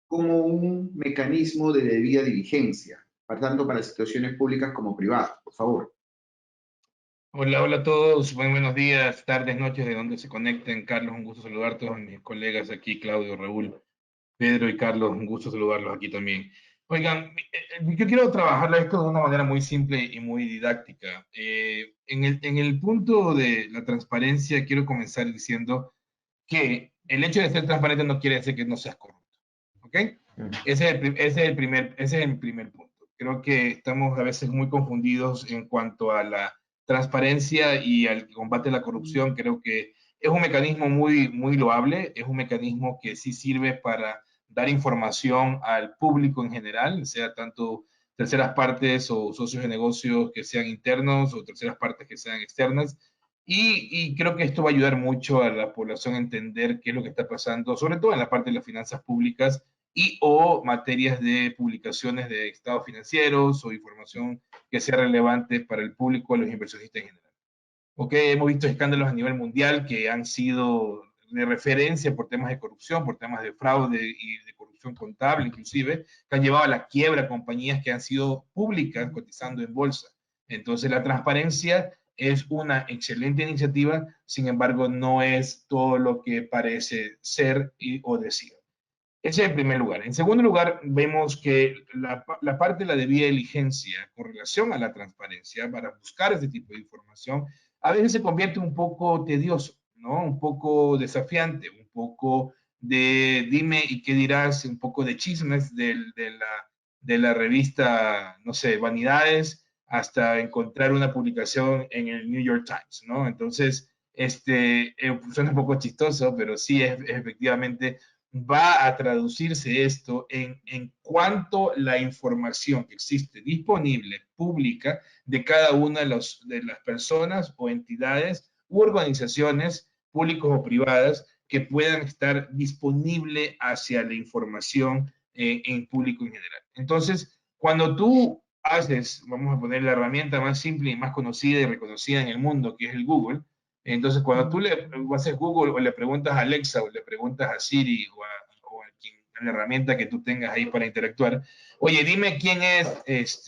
como un mecanismo de debida diligencia, tanto para situaciones públicas como privadas, por favor. Hola, hola a todos, buenos días, tardes, noches, de donde se conecten. Carlos, un gusto saludar a todos mis colegas aquí, Claudio, Raúl, Pedro y Carlos, un gusto saludarlos aquí también. Oigan, yo quiero trabajar esto de una manera muy simple y muy didáctica. En el punto de la transparencia, quiero comenzar diciendo que el hecho de ser transparente no quiere decir que no seas corrupto, ¿ok? Ese es el primer punto. Creo que estamos a veces muy confundidos en cuanto a la transparencia y al combate a la corrupción. Creo que es un mecanismo muy, muy loable, es un mecanismo que sí sirve para dar información al público en general, sea tanto terceras partes o socios de negocios que sean internos o terceras partes que sean externas. Y creo que esto va a ayudar mucho a la población a entender qué es lo que está pasando, sobre todo en la parte de las finanzas públicas y o materias de publicaciones de estados financieros o información que sea relevante para el público o los inversionistas en general. Ok, hemos visto escándalos a nivel mundial que han sido de referencia por temas de corrupción, por temas de fraude y de corrupción contable inclusive, que han llevado a la quiebra a compañías que han sido públicas cotizando en bolsa. Entonces la transparencia es una excelente iniciativa, sin embargo no es todo lo que parece ser o decir. Ese es el primer lugar. En segundo lugar, vemos que la parte de la debida diligencia con relación a la transparencia para buscar ese tipo de información a veces se convierte un poco tedioso, ¿no? Un poco desafiante, un poco de dime y qué dirás, un poco de chismes de la revista, no sé, Vanidades, hasta encontrar una publicación en el New York Times, ¿no? Entonces, suena un poco chistoso, pero sí es efectivamente va a traducirse esto en cuanto la información que existe disponible, pública, de cada una de las personas o entidades u organizaciones públicas o privadas que puedan estar disponible hacia la información en público en general. Entonces, cuando tú haces, vamos a poner la herramienta más simple y más conocida y reconocida en el mundo, que es el Google, entonces, cuando tú le haces Google o le preguntas a Alexa o le preguntas a Siri a la herramienta que tú tengas ahí para interactuar, oye, dime quién es,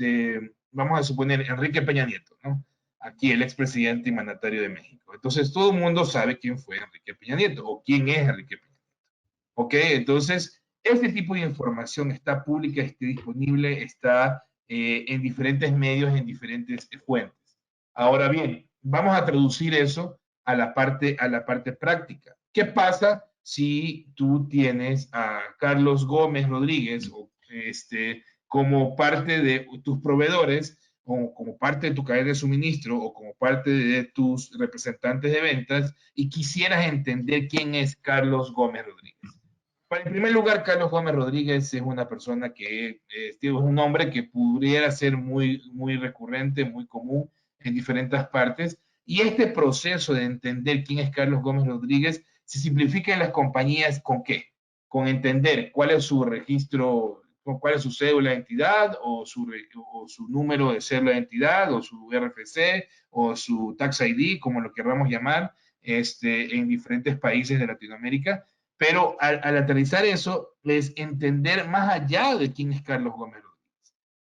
vamos a suponer, Enrique Peña Nieto, ¿no? Aquí el expresidente y mandatario de México. Entonces, todo el mundo sabe quién fue Enrique Peña Nieto o quién es Enrique Peña Nieto. ¿Ok? Entonces, este tipo de información está pública, está disponible, está en diferentes medios, en diferentes fuentes. Ahora bien, vamos a traducir eso a la parte práctica. ¿Qué pasa si tú tienes a Carlos Gómez Rodríguez como parte de tus proveedores o como parte de tu cadena de suministro o como parte de tus representantes de ventas y quisieras entender quién es Carlos Gómez Rodríguez? En primer lugar, Carlos Gómez Rodríguez es una persona que es un nombre que pudiera ser muy, muy recurrente, muy común en diferentes partes. Y este proceso de entender quién es Carlos Gómez Rodríguez se simplifica en las compañías ¿con qué? Con entender cuál es su registro, cuál es su cédula de identidad o su número de cédula de identidad o su RFC o su Tax ID, como lo queramos llamar, en diferentes países de Latinoamérica, pero al aterrizar eso es entender más allá de quién es Carlos Gómez Rodríguez.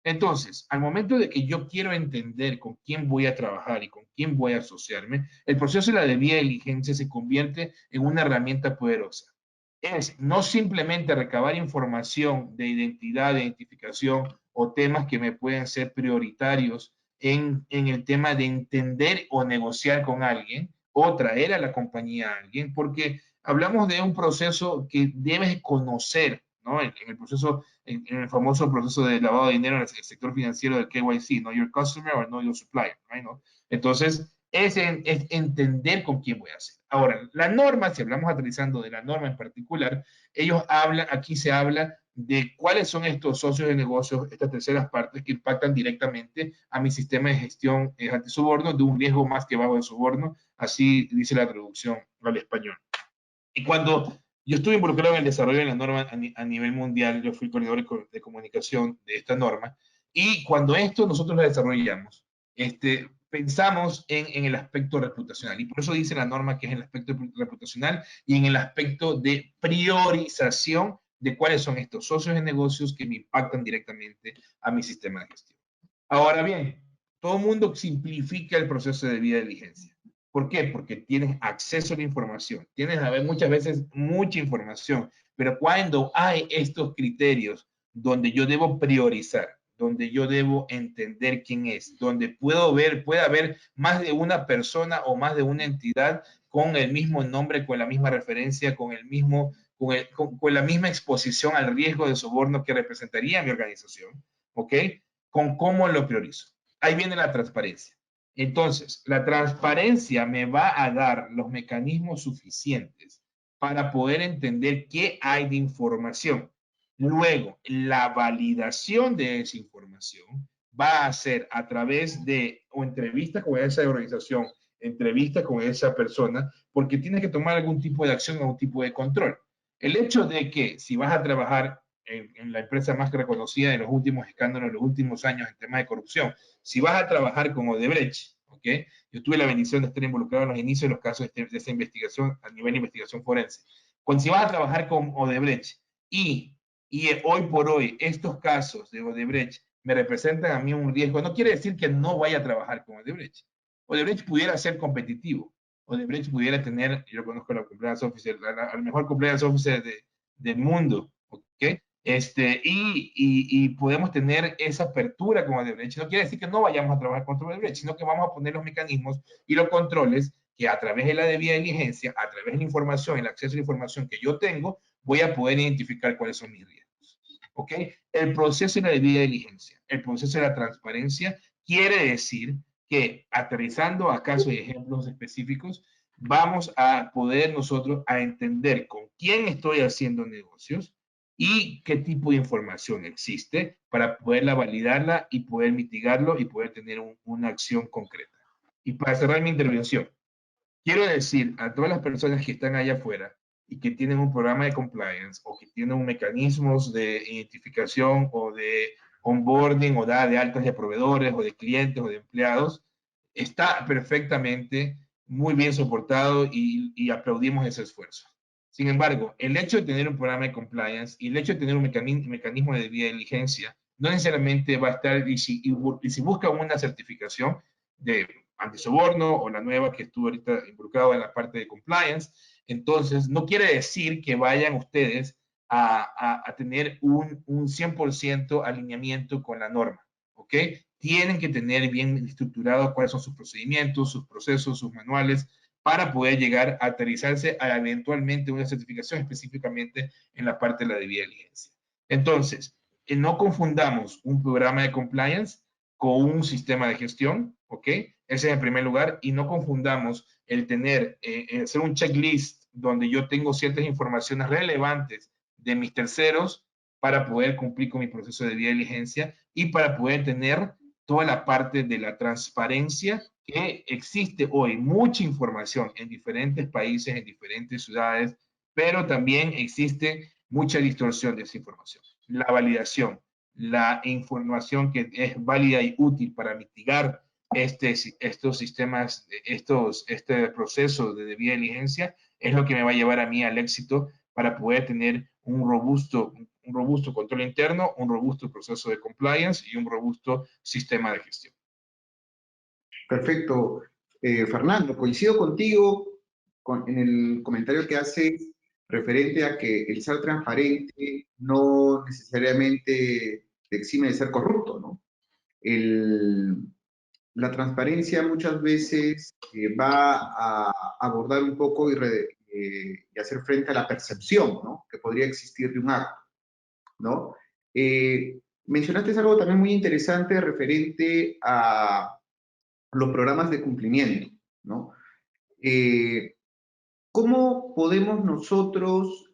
Entonces, al momento de que yo quiero entender con quién voy a trabajar y con quién voy a asociarme, el proceso de la debida diligencia se convierte en una herramienta poderosa. Es no simplemente recabar información de identidad, de identificación o temas que me pueden ser prioritarios en el tema de entender o negociar con alguien o traer a la compañía a alguien, porque hablamos de un proceso que debes conocer, ¿no? En el proceso, en el famoso proceso de lavado de dinero en el sector financiero del KYC, Know Your Customer o Know Your Supplier, right? ¿No? Entonces, es entender con quién voy a hacer. Ahora, la norma, si hablamos aterrizando de la norma en particular, ellos hablan, aquí se habla de cuáles son estos socios de negocios, estas terceras partes que impactan directamente a mi sistema de gestión antisoborno de un riesgo más que bajo de soborno, así dice la traducción al español. Y cuando yo estuve involucrado en el desarrollo de la norma a nivel mundial, yo fui coordinador de comunicación de esta norma, y cuando esto nosotros la desarrollamos, pensamos en el aspecto reputacional, y por eso dice la norma que es en el aspecto reputacional y en el aspecto de priorización de cuáles son estos socios de negocios que me impactan directamente a mi sistema de gestión. Ahora bien, todo el mundo simplifica el proceso de debida diligencia. ¿Por qué? Porque tienes acceso a la información. Tienes a ver muchas veces mucha información, pero cuando hay estos criterios donde yo debo priorizar, donde yo debo entender quién es, donde puede haber más de una persona o más de una entidad con el mismo nombre, con la misma referencia, con la misma exposición al riesgo de soborno que representaría mi organización, ¿ok? Con cómo lo priorizo. Ahí viene la transparencia. Entonces, la transparencia me va a dar los mecanismos suficientes para poder entender qué hay de información. Luego, la validación de esa información va a ser a través de o entrevistas con esa organización, entrevistas con esa persona, porque tiene que tomar algún tipo de acción o algún tipo de control. El hecho de que si vas a trabajar en la empresa más reconocida de los últimos escándalos, de los últimos años en temas de corrupción, si vas a trabajar con Odebrecht, ¿ok? Yo tuve la bendición de estar involucrado en los inicios de los casos de esa investigación a nivel de investigación forense. Si vas a trabajar con Odebrecht y hoy por hoy estos casos de Odebrecht me representan a mí un riesgo, no quiere decir que no vaya a trabajar con Odebrecht. Odebrecht pudiera ser competitivo. Odebrecht pudiera tener, yo conozco a la compliance officer, al mejor compliance officer del mundo, ¿ok? Y podemos tener esa apertura con Odebrecht. No quiere decir que no vayamos a trabajar con Odebrecht, sino que vamos a poner los mecanismos y los controles que a través de la debida diligencia, a través de la información, el acceso a la información que yo tengo, voy a poder identificar cuáles son mis riesgos. ¿Ok? El proceso de la debida diligencia, el proceso de la transparencia, quiere decir que aterrizando a casos y ejemplos específicos, vamos a poder nosotros a entender con quién estoy haciendo negocios y qué tipo de información existe para poderla validarla y poder mitigarlo y poder tener una acción concreta. Y para cerrar mi intervención, quiero decir a todas las personas que están allá afuera y que tienen un programa de compliance o que tienen mecanismos de identificación o de onboarding o de altas de proveedores o de clientes o de empleados, está perfectamente muy bien soportado y aplaudimos ese esfuerzo. Sin embargo, el hecho de tener un programa de compliance y el hecho de tener un mecanismo de debida diligencia no necesariamente va a estar, y si buscan una certificación de antisoborno o la nueva que estuvo ahorita involucrado en la parte de compliance, entonces no quiere decir que vayan ustedes a tener un 100% alineamiento con la norma, ¿ok? Tienen que tener bien estructurado cuáles son sus procedimientos, sus procesos, sus manuales, para poder llegar a aterrizarse a eventualmente una certificación específicamente en la parte de la debida diligencia. Entonces, no confundamos un programa de compliance con un sistema de gestión, ¿ok? Ese es en primer lugar, y no confundamos el tener, hacer un checklist donde yo tengo ciertas informaciones relevantes de mis terceros para poder cumplir con mi proceso de debida diligencia y para poder tener toda la parte de la transparencia que existe hoy, mucha información en diferentes países, en diferentes ciudades, pero también existe mucha distorsión de esa información. La validación, la información que es válida y útil para mitigar estos sistemas, este proceso de debida diligencia es lo que me va a llevar a mí al éxito para poder tener un robusto control interno, un robusto proceso de compliance y un robusto sistema de gestión. Perfecto. Fernando, coincido contigo en el comentario que haces referente a que el ser transparente no necesariamente te exime de ser corrupto, ¿no? La transparencia muchas veces va a abordar un poco y hacer frente a la percepción, ¿no?, que podría existir de un acto, ¿no? Mencionaste algo también muy interesante referente a los programas de cumplimiento, ¿no? ¿Cómo podemos nosotros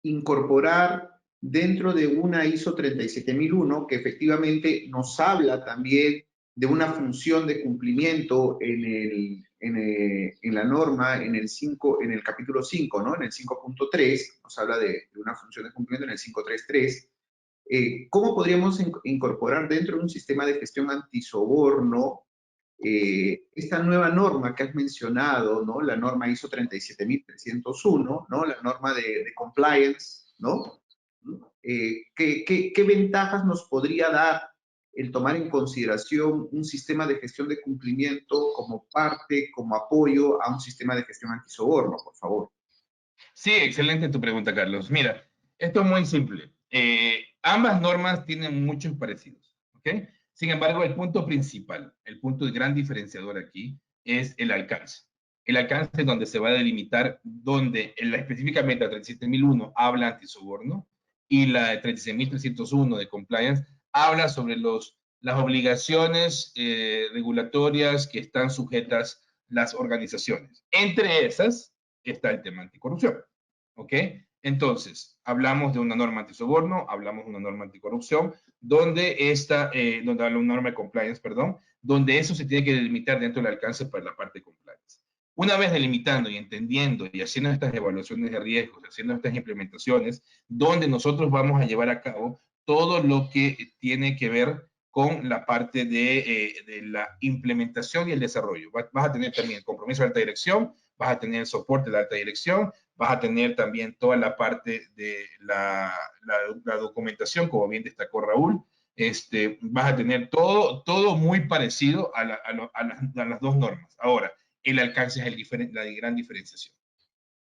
incorporar dentro de una ISO 37001, que efectivamente nos habla también de una función de cumplimiento en la norma, en el capítulo 5, ¿no? En el 5.3, nos habla de una función de cumplimiento en el 5.3.3. ¿Cómo podríamos incorporar dentro de un sistema de gestión antisoborno esta nueva norma que has mencionado, ¿no? La norma ISO 37301, ¿no? La norma de compliance, ¿no? ¿Qué ventajas nos podría dar el tomar en consideración un sistema de gestión de cumplimiento como parte, como apoyo a un sistema de gestión antisoborno, por favor? Sí, excelente tu pregunta, Carlos. Mira, esto es muy simple. Ambas normas tienen muchos parecidos, ¿ok? Sin embargo, el punto principal, el punto de gran diferenciador aquí es el alcance. El alcance es donde se va a delimitar, donde específicamente la 37001 habla antisoborno y la 36301 de compliance habla sobre las obligaciones regulatorias que están sujetas las organizaciones. Entre esas está el tema anticorrupción, ¿ok? Entonces, hablamos de una norma antisoborno, hablamos de una norma anticorrupción, donde donde habla una norma de compliance, perdón, donde eso se tiene que delimitar dentro del alcance para la parte de compliance. Una vez delimitando y entendiendo y haciendo estas evaluaciones de riesgos, haciendo estas implementaciones, donde nosotros vamos a llevar a cabo todo lo que tiene que ver con la parte de la implementación y el desarrollo. Vas a tener también el compromiso de alta dirección, vas a tener el soporte de la alta dirección, vas a tener también toda la parte de la documentación, como bien destacó Raúl. Vas a tener todo muy parecido a las dos normas. Ahora, el alcance es la gran diferenciación.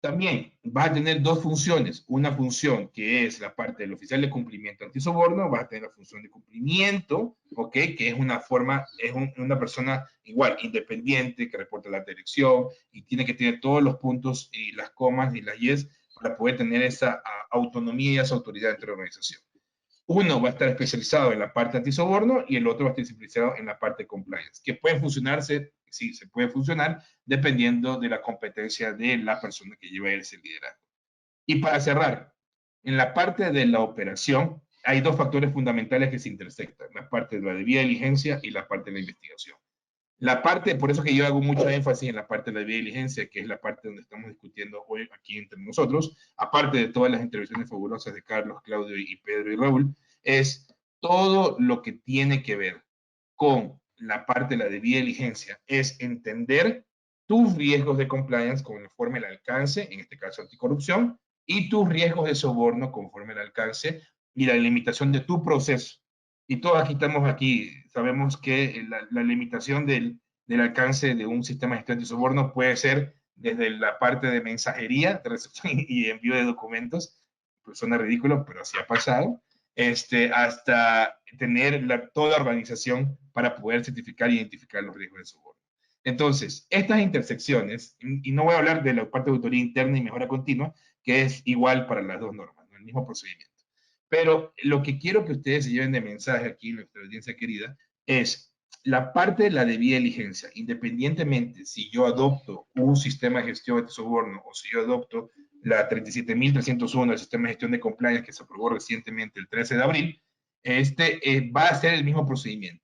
También vas a tener dos funciones. Una función que es la parte del oficial de cumplimiento antisoborno, vas a tener la función de cumplimiento, ¿ok? Que es una una persona igual, independiente, que reporta la dirección y tiene que tener todos los puntos y las comas y las yes para poder tener esa autonomía y esa autoridad dentro de la organización. Uno va a estar especializado en la parte antisoborno y el otro va a estar especializado en la parte de compliance, que pueden funcionarse, sí, se puede funcionar dependiendo de la competencia de la persona que lleva ese liderazgo. Y para cerrar, en la parte de la operación hay dos factores fundamentales que se intersectan, la parte de la debida diligencia y la parte de la investigación. Por eso que yo hago mucho énfasis en la parte de la debida diligencia, que es la parte donde estamos discutiendo hoy aquí entre nosotros, aparte de todas las intervenciones fabulosas de Carlos, Claudio y Pedro y Raúl, es todo lo que tiene que ver con la parte de la debida diligencia, es entender tus riesgos de compliance conforme al alcance, en este caso anticorrupción, y tus riesgos de soborno conforme al alcance y la limitación de tu proceso. Y todos aquí sabemos que la limitación del alcance de un sistema de gestión de soborno puede ser desde la parte de mensajería, de recepción y envío de documentos, pues suena ridículo, pero así ha pasado, hasta tener toda la organización para poder certificar e identificar los riesgos de soborno. Entonces, estas intersecciones, y no voy a hablar de la parte de autoría interna y mejora continua, que es igual para las dos normas, ¿no? El mismo procedimiento. Pero lo que quiero que ustedes se lleven de mensaje aquí, nuestra audiencia querida, es la parte de la debida diligencia. Independientemente si yo adopto un sistema de gestión de soborno o si yo adopto la 37.301, el sistema de gestión de compliance que se aprobó recientemente el 13 de abril, va a ser el mismo procedimiento.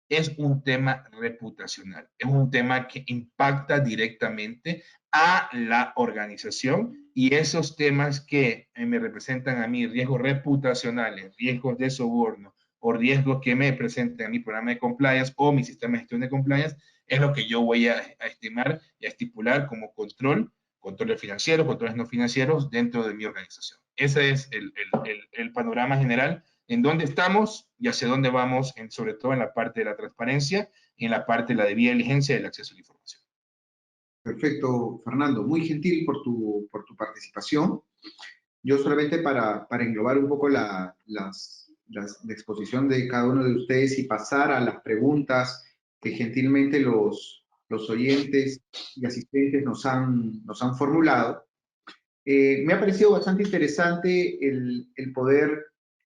Es un tema reputacional, es un tema que impacta directamente a la organización y esos temas que me representan a mí riesgos reputacionales, riesgos de soborno o riesgos que me presenten a mi programa de compliance o mi sistema de gestión de compliance, es lo que yo voy a estimar y a estipular como controles financieros, controles no financieros dentro de mi organización. Ese es el panorama general en dónde estamos y hacia dónde vamos, sobre todo en la parte de la transparencia y en la parte de la debida diligencia del acceso a la información. Perfecto, Fernando. Muy gentil por tu participación. Yo solamente para englobar un poco la exposición de cada uno de ustedes y pasar a las preguntas que gentilmente los oyentes y asistentes nos han formulado. Me ha parecido bastante interesante el poder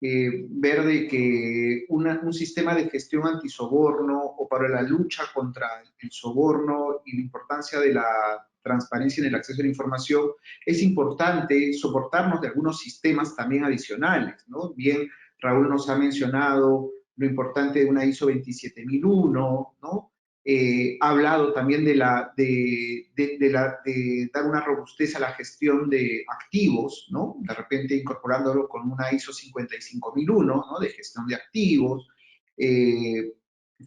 ver de que un sistema de gestión antisoborno o para la lucha contra el soborno y la importancia de la transparencia en el acceso a la información, es importante soportarnos de algunos sistemas también adicionales, ¿no? Bien, Raúl nos ha mencionado lo importante de una ISO 27001, ¿no? Ha hablado también de dar una robustez a la gestión de activos, ¿no? De repente incorporándolo con una ISO 55001, ¿no? De gestión de activos.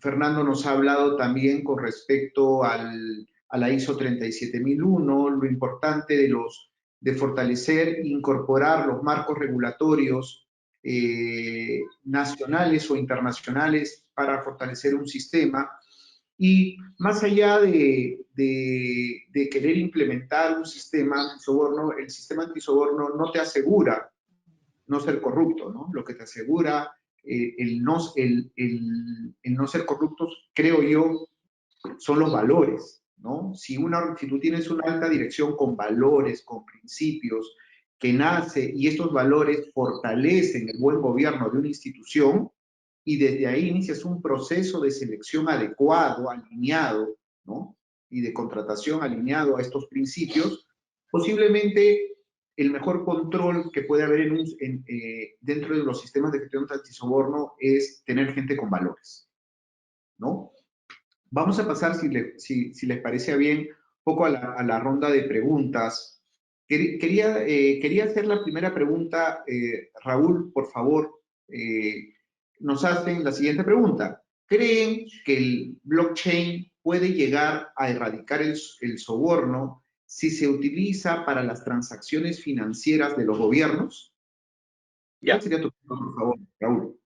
Fernando nos ha hablado también con respecto a la ISO 37001, lo importante de fortalecer e incorporar los marcos regulatorios nacionales o internacionales para fortalecer un sistema. Y más allá de querer implementar un sistema antisoborno, el sistema antisoborno no te asegura no ser corrupto, ¿no? Lo que te asegura el no ser corruptos, creo yo, son los valores, ¿no? Si tú tienes una alta dirección con valores, con principios, que nace y estos valores fortalecen el buen gobierno de una institución, y desde ahí inicias un proceso de selección adecuado, alineado, ¿no? Y de contratación alineado a estos principios, posiblemente el mejor control que puede haber dentro de los sistemas de gestión antisoborno es tener gente con valores, ¿no? Vamos a pasar, si les parece bien, un poco a la ronda de preguntas. Quería hacer la primera pregunta, Raúl, por favor. Nos hacen la siguiente pregunta. ¿Creen que el blockchain puede llegar a erradicar el soborno si se utiliza para las transacciones financieras de los gobiernos? Ya. ¿Cuál sería tu opinión, por favor, Raúl?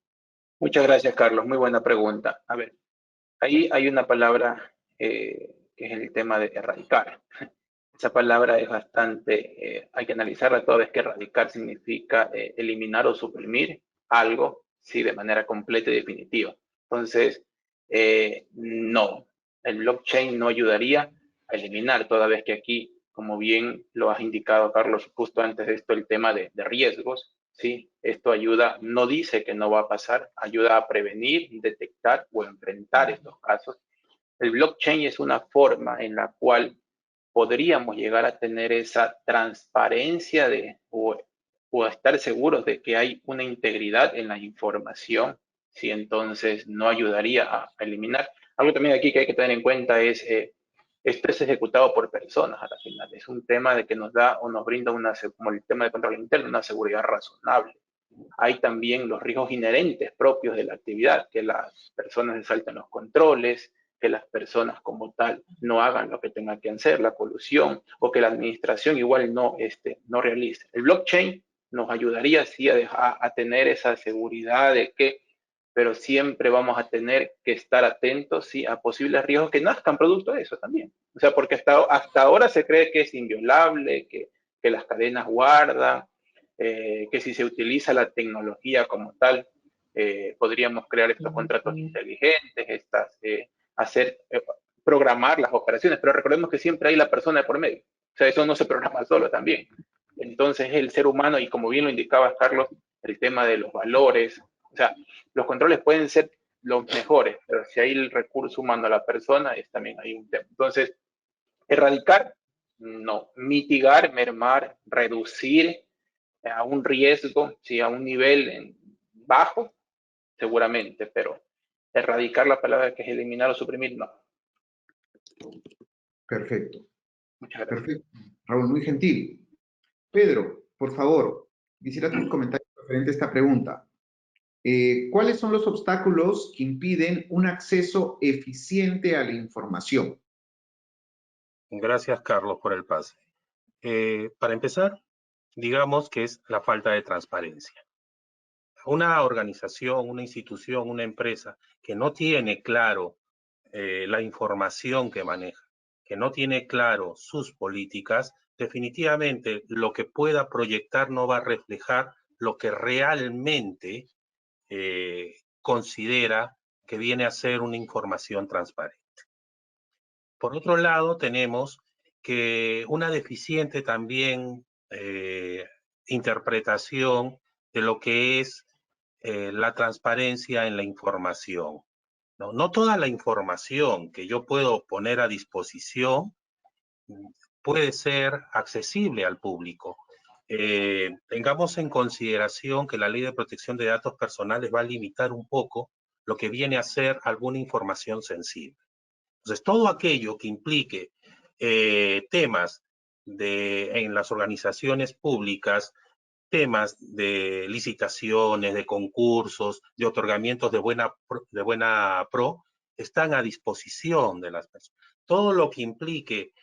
Muchas gracias, Carlos. Muy buena pregunta. A ver, ahí hay una palabra que es el tema de erradicar. Esa palabra es bastante, hay que analizarla toda vez que erradicar significa eliminar o suprimir algo, sí, de manera completa y definitiva. Entonces, no, el blockchain no ayudaría a eliminar, toda vez que aquí, como bien lo has indicado, Carlos, justo antes de esto, el tema de riesgos, sí, esto ayuda, no dice que no va a pasar, ayuda a prevenir, detectar o enfrentar estos casos. El blockchain es una forma en la cual podríamos llegar a tener esa transparencia o estar seguros de que hay una integridad en la información, si entonces no ayudaría a eliminar. Algo también aquí que hay que tener en cuenta es, esto es ejecutado por personas a la final, es un tema de que nos da o nos brinda como el tema de control interno, una seguridad razonable. Hay también los riesgos inherentes propios de la actividad, que las personas se salten los controles, que las personas como tal no hagan lo que tengan que hacer, la colusión, o que la administración igual no realice. El blockchain nos ayudaría sí a tener esa seguridad de que, pero siempre vamos a tener que estar atentos sí, a posibles riesgos que nazcan producto de eso también. O sea, porque hasta ahora se cree que es inviolable, que las cadenas guardan, que si se utiliza la tecnología como tal, podríamos crear estos contratos inteligentes, programar las operaciones, pero recordemos que siempre hay la persona de por medio. O sea, eso no se programa solo también. Entonces, el ser humano, y como bien lo indicaba Carlos, el tema de los valores, o sea, los controles pueden ser los mejores, pero si hay el recurso humano a la persona, es también hay un tema. Entonces, erradicar, no. Mitigar, mermar, reducir a un riesgo, sí, a un nivel bajo, seguramente, pero erradicar la palabra que es eliminar o suprimir, no. Perfecto. Muchas gracias. Perfecto. Raúl, muy gentil. Pedro, por favor, quisiera tus comentarios referente a esta pregunta. ¿Cuáles son los obstáculos que impiden un acceso eficiente a la información? Gracias, Carlos, por el pase. Para empezar, digamos que es la falta de transparencia. Una organización, una institución, una empresa que no tiene claro la información que maneja, que no tiene claro sus políticas, definitivamente lo que pueda proyectar no va a reflejar lo que realmente considera que viene a ser una información transparente. Por otro lado, tenemos que una deficiente también interpretación de lo que es la transparencia en la información. No toda la información que yo puedo poner a disposición puede ser accesible al público. Tengamos en consideración que la Ley de Protección de Datos Personales va a limitar un poco lo que viene a ser alguna información sensible. Entonces, todo aquello que implique temas en las organizaciones públicas, temas de licitaciones, de concursos, de otorgamientos de buena pro, están a disposición de las personas. Todo lo que implique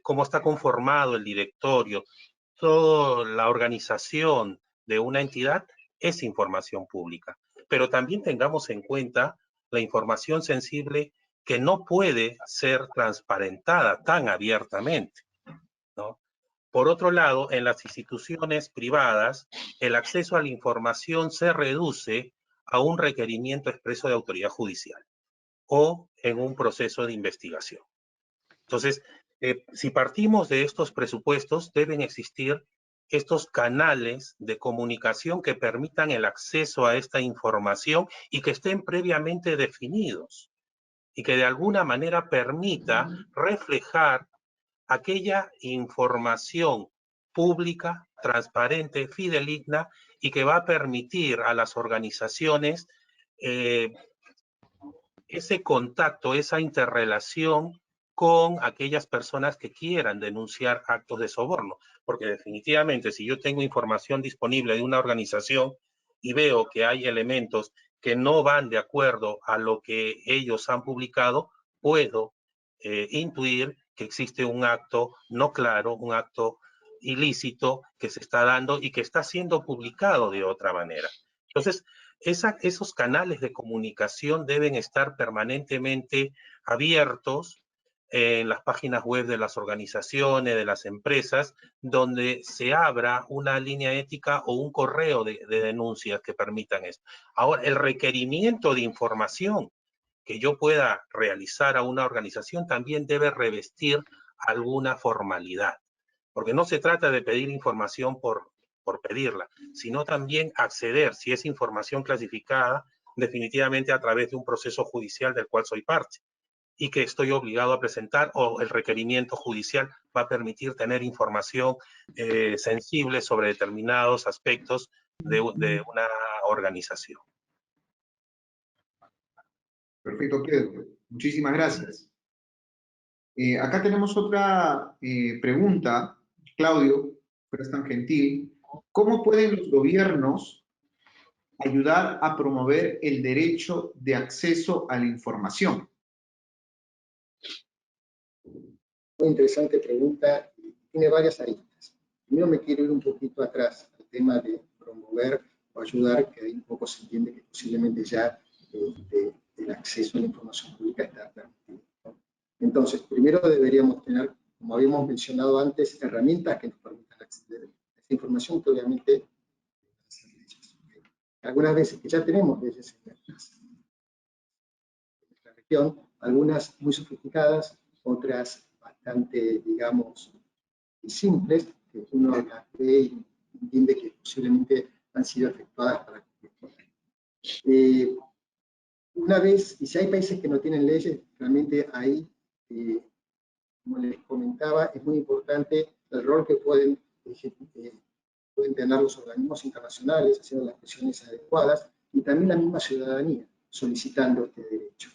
cómo está conformado el directorio, toda la organización de una entidad es información pública. Pero también tengamos en cuenta la información sensible que no puede ser transparentada tan abiertamente, ¿no? Por otro lado, en las instituciones privadas, el acceso a la información se reduce a un requerimiento expreso de autoridad judicial o en un proceso de investigación. Entonces, si partimos de estos presupuestos, deben existir estos canales de comunicación que permitan el acceso a esta información y que estén previamente definidos y que de alguna manera permita reflejar aquella información pública, transparente, fidedigna y que va a permitir a las organizaciones ese contacto, esa interrelación con aquellas personas que quieran denunciar actos de soborno. Porque definitivamente si yo tengo información disponible de una organización y veo que hay elementos que no van de acuerdo a lo que ellos han publicado, puedo intuir que existe un acto no claro, un acto ilícito que se está dando y que está siendo publicado de otra manera. Entonces, esos canales de comunicación deben estar permanentemente abiertos en las páginas web de las organizaciones, de las empresas, donde se abra una línea ética o un correo de denuncias que permitan esto. Ahora, el requerimiento de información que yo pueda realizar a una organización también debe revestir alguna formalidad, porque no se trata de pedir información por pedirla, sino también acceder, si es información clasificada, definitivamente a través de un proceso judicial del cual soy parte y que estoy obligado a presentar, o el requerimiento judicial va a permitir tener información sensible sobre determinados aspectos de una organización. Perfecto, Pedro. Muchísimas gracias. Acá tenemos otra pregunta, Claudio, fueras tan gentil. ¿Cómo pueden los gobiernos ayudar a promover el derecho de acceso a la información? Muy interesante pregunta. Tiene varias aristas. Primero me quiero ir un poquito atrás al tema de promover o ayudar, que ahí un poco se entiende que posiblemente ya el acceso a la información pública está permitido, ¿no? Entonces, primero deberíamos tener, como habíamos mencionado antes, herramientas que nos permitan acceder a esta información, que obviamente algunas veces que ya tenemos leyes en nuestra región, algunas muy sofisticadas, otras bastante, digamos, simples, que uno las ve y entiende que posiblemente han sido efectuadas para cumplir. Una vez, y si hay países que no tienen leyes, realmente ahí, como les comentaba, es muy importante el rol que pueden tener los organismos internacionales haciendo las presiones adecuadas y también la misma ciudadanía solicitando este derecho.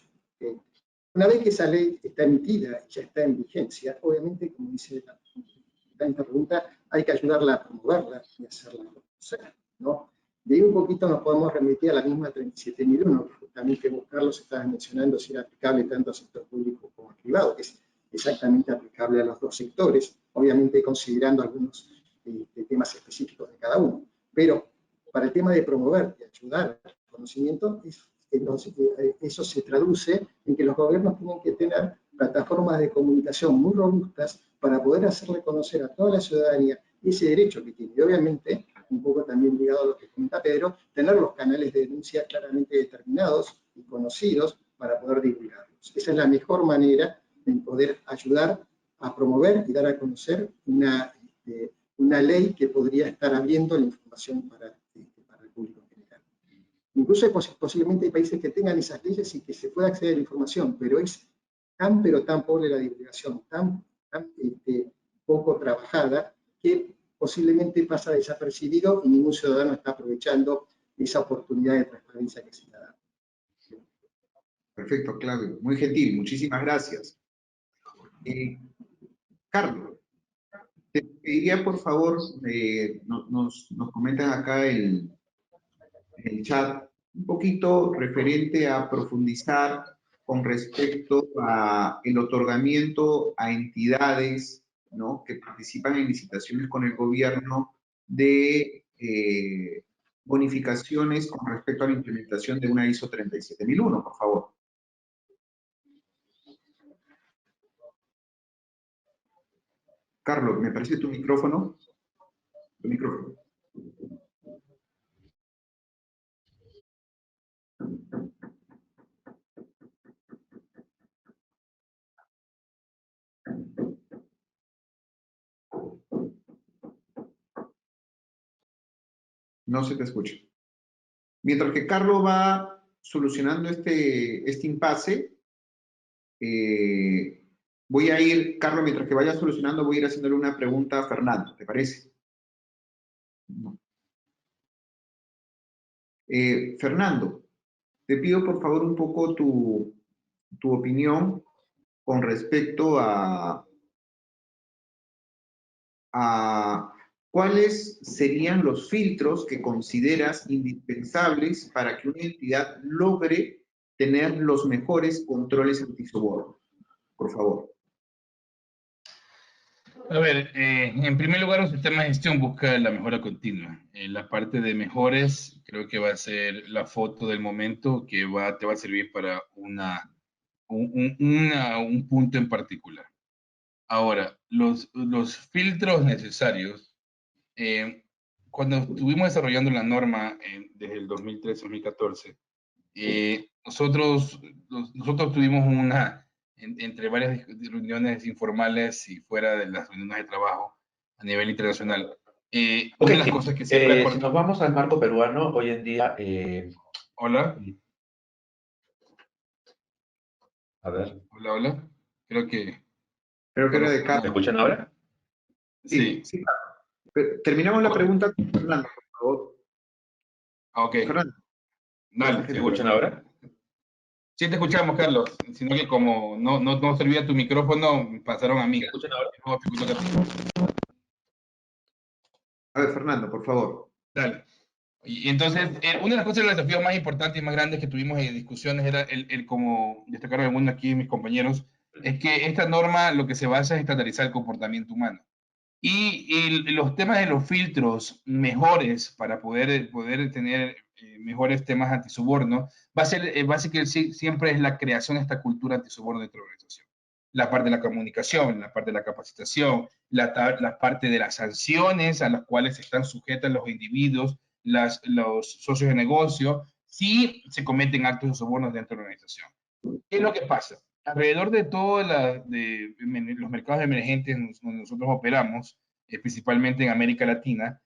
Una vez que esa ley está emitida y ya está en vigencia, obviamente, como dice esta pregunta, hay que ayudarla a promoverla y hacerla conocer, ¿no? De ahí un poquito nos podemos remitir a la misma 37.001, que justamente vos, Carlos, estabas mencionando si era aplicable tanto al sector público como al privado, que es exactamente aplicable a los dos sectores, obviamente considerando algunos temas específicos de cada uno. Pero para el tema de promover y ayudar al conocimiento, eso se traduce en que los gobiernos tienen que tener plataformas de comunicación muy robustas para poder hacerle conocer a toda la ciudadanía ese derecho que tiene. Y obviamente, un poco también ligado a lo que comenta Pedro, tener los canales de denuncia claramente determinados y conocidos para poder divulgarlos. Esa es la mejor manera de poder ayudar a promover y dar a conocer una ley que podría estar abriendo la información para el público en general. Incluso posiblemente hay países que tengan esas leyes y que se pueda acceder a la información, pero es tan pero tan pobre la divulgación, tan poco trabajada, que posiblemente pasa desapercibido y ningún ciudadano está aprovechando esa oportunidad de transparencia que se le da. Perfecto, Claudio. Muy gentil, muchísimas gracias. Carlos, te pediría por favor, nos comentan acá en el chat un poquito referente a profundizar con respecto a el otorgamiento a entidades, ¿no?, que participan en licitaciones con el gobierno de bonificaciones con respecto a la implementación de una ISO 37001, por favor. Carlos, ¿me parece tu micrófono? Tu micrófono. No se te escucha. Mientras que Carlos va solucionando este impasse, voy a ir, Carlos, mientras que vaya solucionando, voy a ir haciéndole una pregunta a Fernando, ¿te parece? No. Fernando, te pido por favor un poco tu opinión con respecto a cuáles serían los filtros que consideras indispensables para que una entidad logre tener los mejores controles antisoborno. Por favor. A ver, en primer lugar, un sistema de gestión busca la mejora continua. La parte de mejores creo que va a ser la foto del momento que te va a servir para un punto en particular. Ahora, los filtros necesarios, cuando estuvimos desarrollando la norma desde el 2013-2014, nosotros tuvimos entre varias reuniones informales y fuera de las reuniones de trabajo a nivel internacional. Una de las cosas que siempre... Si nos vamos al marco peruano, hoy en día... Hola. A ver. Hola, hola. Creo que era de Carlos. ¿Me escuchan ahora? Sí. Sí. Terminamos la pregunta con Fernando, por favor. Ok. Fernando. Dale, ¿Me escuchan ahora? Sí, te escuchamos, Carlos. Sino que como no servía tu micrófono, pasaron a mí. ¿Me escuchan ahora? A ver, Fernando, por favor. Dale. Y entonces, una de las cosas, los desafíos más importantes y más grandes que tuvimos en discusiones era como destacaron algunos aquí mis compañeros, es que esta norma lo que se basa es estandarizar el comportamiento humano. Y los temas de los filtros mejores para poder tener mejores temas antisoborno, va a ser siempre es la creación de esta cultura antisoborno dentro de la organización. La parte de la comunicación, la parte de la capacitación, la parte de las sanciones a las cuales están sujetos los individuos, los socios de negocio, si se cometen actos de soborno dentro de la organización. ¿Qué es lo que pasa? Alrededor de todos los mercados emergentes donde nosotros operamos, principalmente en América Latina,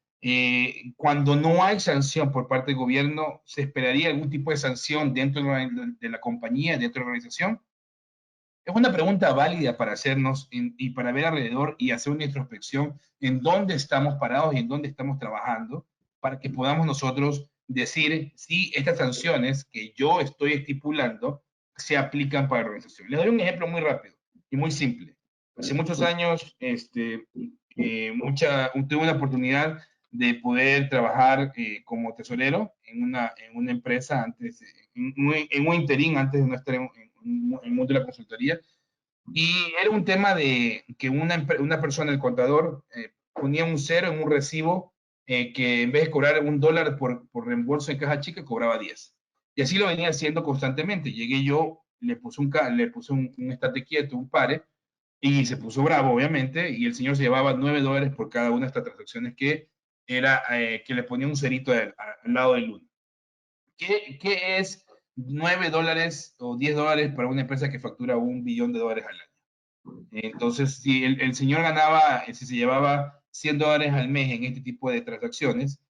cuando no hay sanción por parte del gobierno, ¿se esperaría algún tipo de sanción dentro de la compañía, dentro de la organización? Es una pregunta válida para hacernos y para ver alrededor y hacer una introspección en dónde estamos parados y en dónde estamos trabajando, para que podamos nosotros decir si estas sanciones que yo estoy estipulando se aplican para la organización. Les doy un ejemplo muy rápido y muy simple. Hace muchos años tuve una oportunidad de poder trabajar como tesorero en una empresa antes, en un interín antes de no estar en el mundo de la consultoría. Y era un tema de que una persona, el contador, ponía un cero en un recibo que en vez de cobrar $1 por reembolso en caja chica, cobraba 10. Y así lo venía haciendo constantemente. Llegué yo, le puse un estate quieto, un pare, y se puso bravo, obviamente, y el señor se llevaba $9 por cada una de estas transacciones que le ponía un cerito al lado del 1. ¿Qué es $9 o $10 para una empresa que factura $1 billón al año? Entonces, si el señor ganaba, si se llevaba $100 al mes en este tipo de transacciones,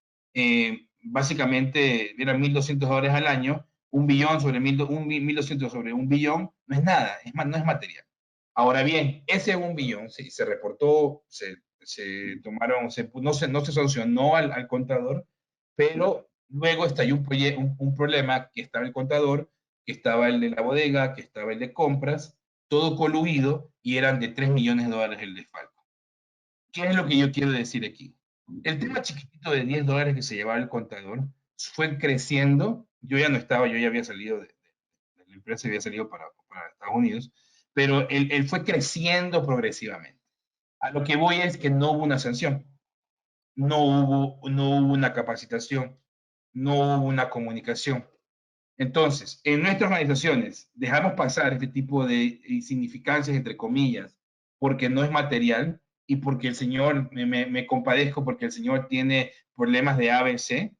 básicamente eran $1.200 al año. $1 billón sobre 1.200 sobre $1 billón no es nada, no es material. Ahora bien, ese $1 billón se reportó, se tomaron, no se sancionó al contador, pero luego estalló un problema, que estaba el contador, que estaba el de la bodega, que estaba el de compras, todo coluido, y eran de $3 millones el desfalco. ¿Qué es lo que yo quiero decir aquí? El tema chiquitito de $10 que se llevaba el contador fue creciendo. Yo ya no estaba, yo ya había salido de la empresa, había salido para Estados Unidos, pero él fue creciendo progresivamente. A lo que voy es que no hubo una sanción, no hubo una capacitación, no hubo una comunicación. Entonces, en nuestras organizaciones dejamos pasar este tipo de insignificancias, entre comillas, porque no es material y porque el señor, me compadezco porque el señor tiene problemas de ABC,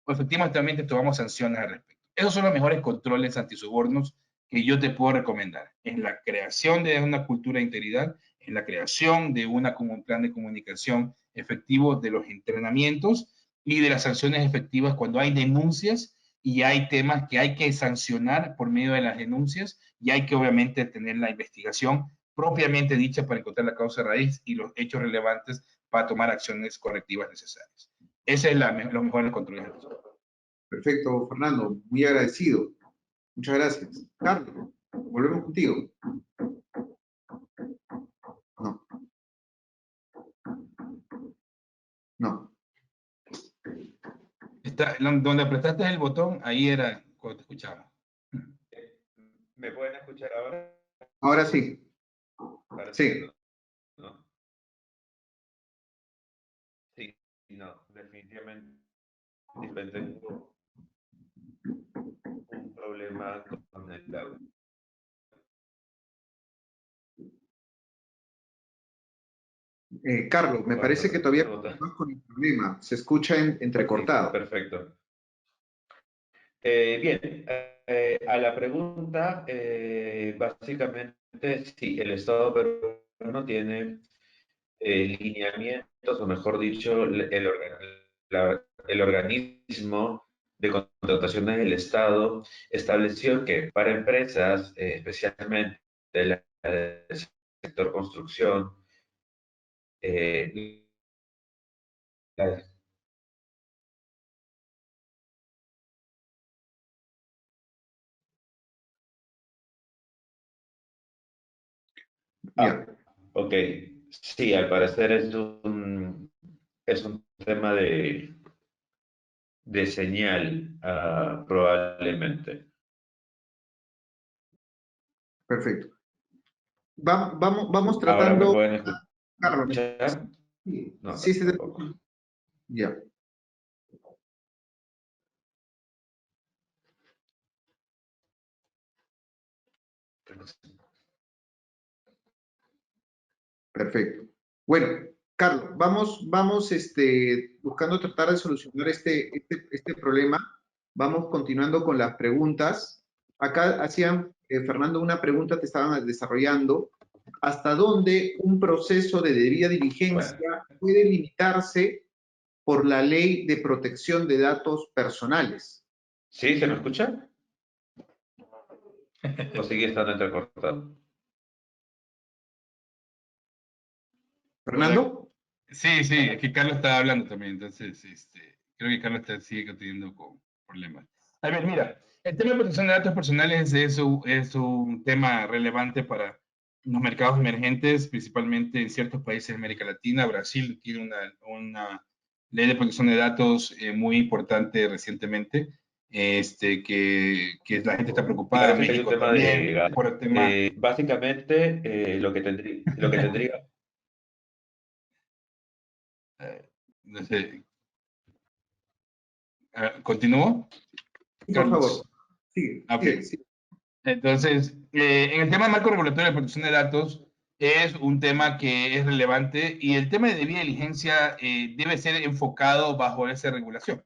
pues efectivamente tomamos sanciones al respecto. Esos son los mejores controles antisobornos que yo te puedo recomendar, en la creación de una cultura de integridad, en la creación de un plan de comunicación efectivo, de los entrenamientos y de las sanciones efectivas cuando hay denuncias y hay temas que hay que sancionar por medio de las denuncias, y hay que obviamente tener la investigación propiamente dicha para encontrar la causa raíz y los hechos relevantes para tomar acciones correctivas necesarias. Ese es los mejores controles. Perfecto, Fernando, muy agradecido. Muchas gracias. Carlos, volvemos contigo. No. No. Donde apretaste el botón, ahí era cuando te escuchaba. ¿Me pueden escuchar ahora? Ahora sí. Sí. No. Sí, no, definitivamente tengo un problema con el audio. Carlos, me parece que todavía estás con el problema. Se escucha entrecortado. Sí, perfecto. Bien, a la pregunta, básicamente, sí, el Estado peruano tiene lineamientos, o mejor dicho, el organismo de contrataciones del Estado estableció que para empresas, especialmente del sector construcción, la- Ya. ok, sí, al parecer es un tema de señal, probablemente. Perfecto. Vamos Ahora me tratando. pueden Carlos, escuchar. sí, No, sí, tampoco. ya. Perfecto. Bueno, Carlos, vamos buscando tratar de solucionar este problema. Vamos continuando con las preguntas. Acá hacían, Fernando, una pregunta que estaban desarrollando. ¿Hasta dónde un proceso de debida diligencia puede limitarse por la Ley de Protección de Datos Personales? ¿Sí? ¿Se me escucha? ¿O sigue estando entrecortado? ¿Fernando? Sí, sí, es que Carlos estaba hablando también, entonces creo que Carlos sigue teniendo problemas. A ver, mira, el tema de protección de datos personales es un tema relevante para los mercados emergentes, principalmente en ciertos países de América Latina. Brasil tiene una ley de protección de datos muy importante recientemente, que la gente está preocupada, Parece que hay un México tema también, por el tema... básicamente, lo que tendría... no sé, ¿continúo? Por Carlos. favor, sigue, Ok. sigue. Entonces, en el tema del marco regulatorio de protección de datos, es un tema que es relevante y el tema de debida diligencia debe ser enfocado bajo esa regulación.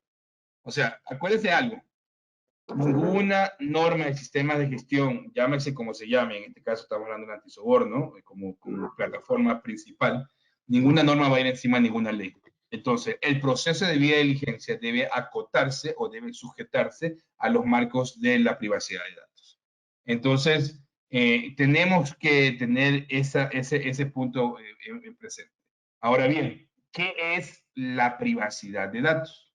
O sea, acuérdense algo, ninguna norma de sistemas de gestión, llámese como se llame, en este caso estamos hablando de antisoborno, como plataforma principal, ninguna norma va a ir encima de ninguna ley. Entonces, el proceso de debida diligencia debe acotarse o debe sujetarse a los marcos de la privacidad de datos. Entonces, tenemos que tener ese punto en presente. Ahora bien, ¿qué es la privacidad de datos?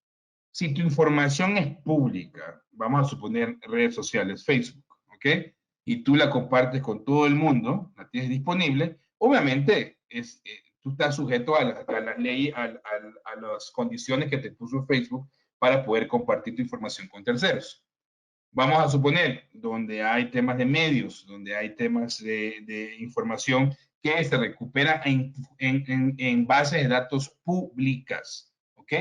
Si tu información es pública, vamos a suponer redes sociales, Facebook, ¿ok? Y tú la compartes con todo el mundo, la tienes disponible, obviamente tú estás sujeto a la ley, a las condiciones que te puso Facebook para poder compartir tu información con terceros. Vamos a suponer, donde hay temas de medios, donde hay temas de información que se recupera en bases de datos públicas, ¿ok?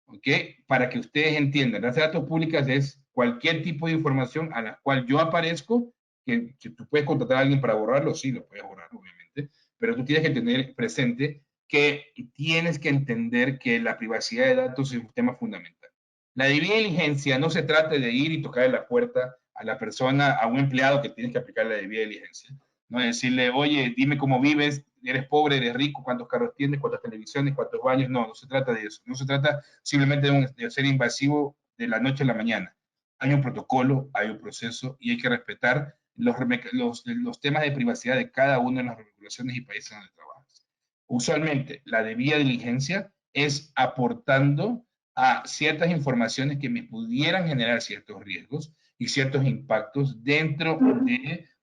¿Ok? Para que ustedes entiendan, las bases de datos públicas es cualquier tipo de información a la cual yo aparezco, que tú puedes contratar a alguien para borrarlo, sí, lo puedes borrar, obviamente, pero tú tienes que tener presente que tienes que entender que la privacidad de datos es un tema fundamental. La debida diligencia no se trata de ir y tocarle la puerta a la persona, a un empleado que tienes que aplicar la debida diligencia. No decirle, oye, dime cómo vives, eres pobre, eres rico, cuántos carros tienes, cuántas televisiones, cuántos baños. No, no se trata de eso. No se trata simplemente de ser invasivo de la noche a la mañana. Hay un protocolo, hay un proceso y hay que respetar los temas de privacidad de cada una de las regulaciones y países donde trabajas. Usualmente, la debida diligencia es aportando a ciertas informaciones que me pudieran generar ciertos riesgos y ciertos impactos dentro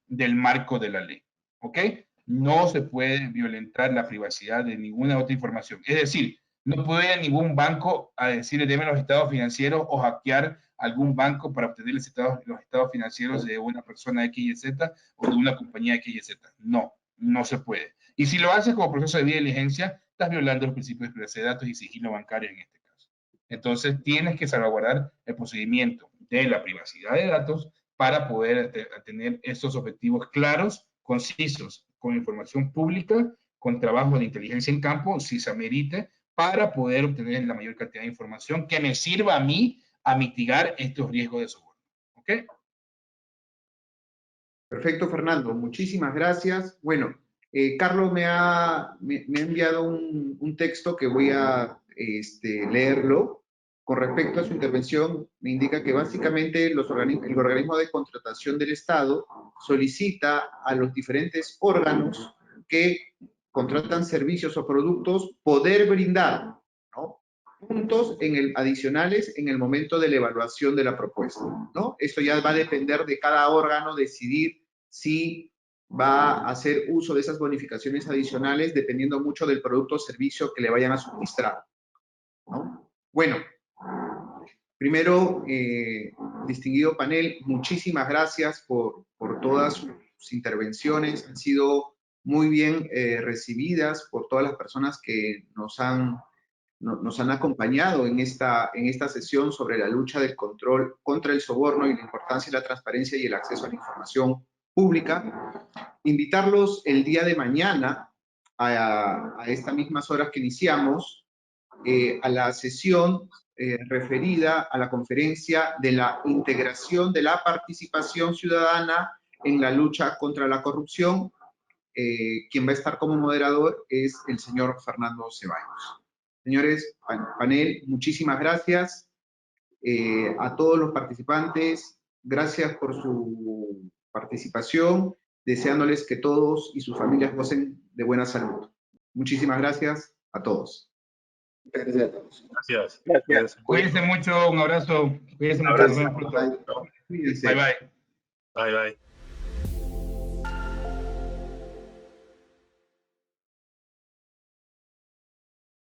del marco de la ley. ¿Ok? No se puede violentar la privacidad de ninguna otra información. Es decir, no puede ir a ningún banco a decirle deme los estados financieros o hackear algún banco para obtener los estados financieros de una persona X y Z o de una compañía X y Z. No, no se puede. Y si lo haces como proceso de debida diligencia, estás violando los principios de privacidad de datos y sigilo bancario en este caso. Entonces, tienes que salvaguardar el procedimiento de la privacidad de datos para poder tener estos objetivos claros, concisos, con información pública, con trabajo de inteligencia en campo, si se amerite, para poder obtener la mayor cantidad de información que me sirva a mí a mitigar estos riesgos de soborno. ¿Ok? Perfecto, Fernando. Muchísimas gracias. Bueno, Carlos me ha enviado un texto que voy a leerlo. Con respecto a su intervención, me indica que básicamente el organismo de contratación del Estado solicita a los diferentes órganos que contratan servicios o productos poder brindar, ¿no?, puntos adicionales en el momento de la evaluación de la propuesta, ¿no? Esto ya va a depender de cada órgano decidir si va a hacer uso de esas bonificaciones adicionales dependiendo mucho del producto o servicio que le vayan a suministrar, ¿no? Bueno, primero, distinguido panel, muchísimas gracias por todas sus intervenciones. Han sido muy bien recibidas por todas las personas que nos han acompañado en esta sesión sobre la lucha del control contra el soborno y la importancia de la transparencia y el acceso a la información pública. Invitarlos el día de mañana a estas mismas horas que iniciamos, a la sesión referida a la conferencia de la integración de la participación ciudadana en la lucha contra la corrupción. Quien va a estar como moderador es el señor Fernando Ceballos. Señores, panel, muchísimas gracias a todos los participantes. Gracias por su participación, deseándoles que todos y sus familias gocen de buena salud. Muchísimas gracias a todos. Gracias a todos. Gracias. Gracias. Cuídense mucho, un abrazo. Cuídense mucho. Abrazo. Nos vemos pronto. Cuídense. Bye, bye. Bye, bye.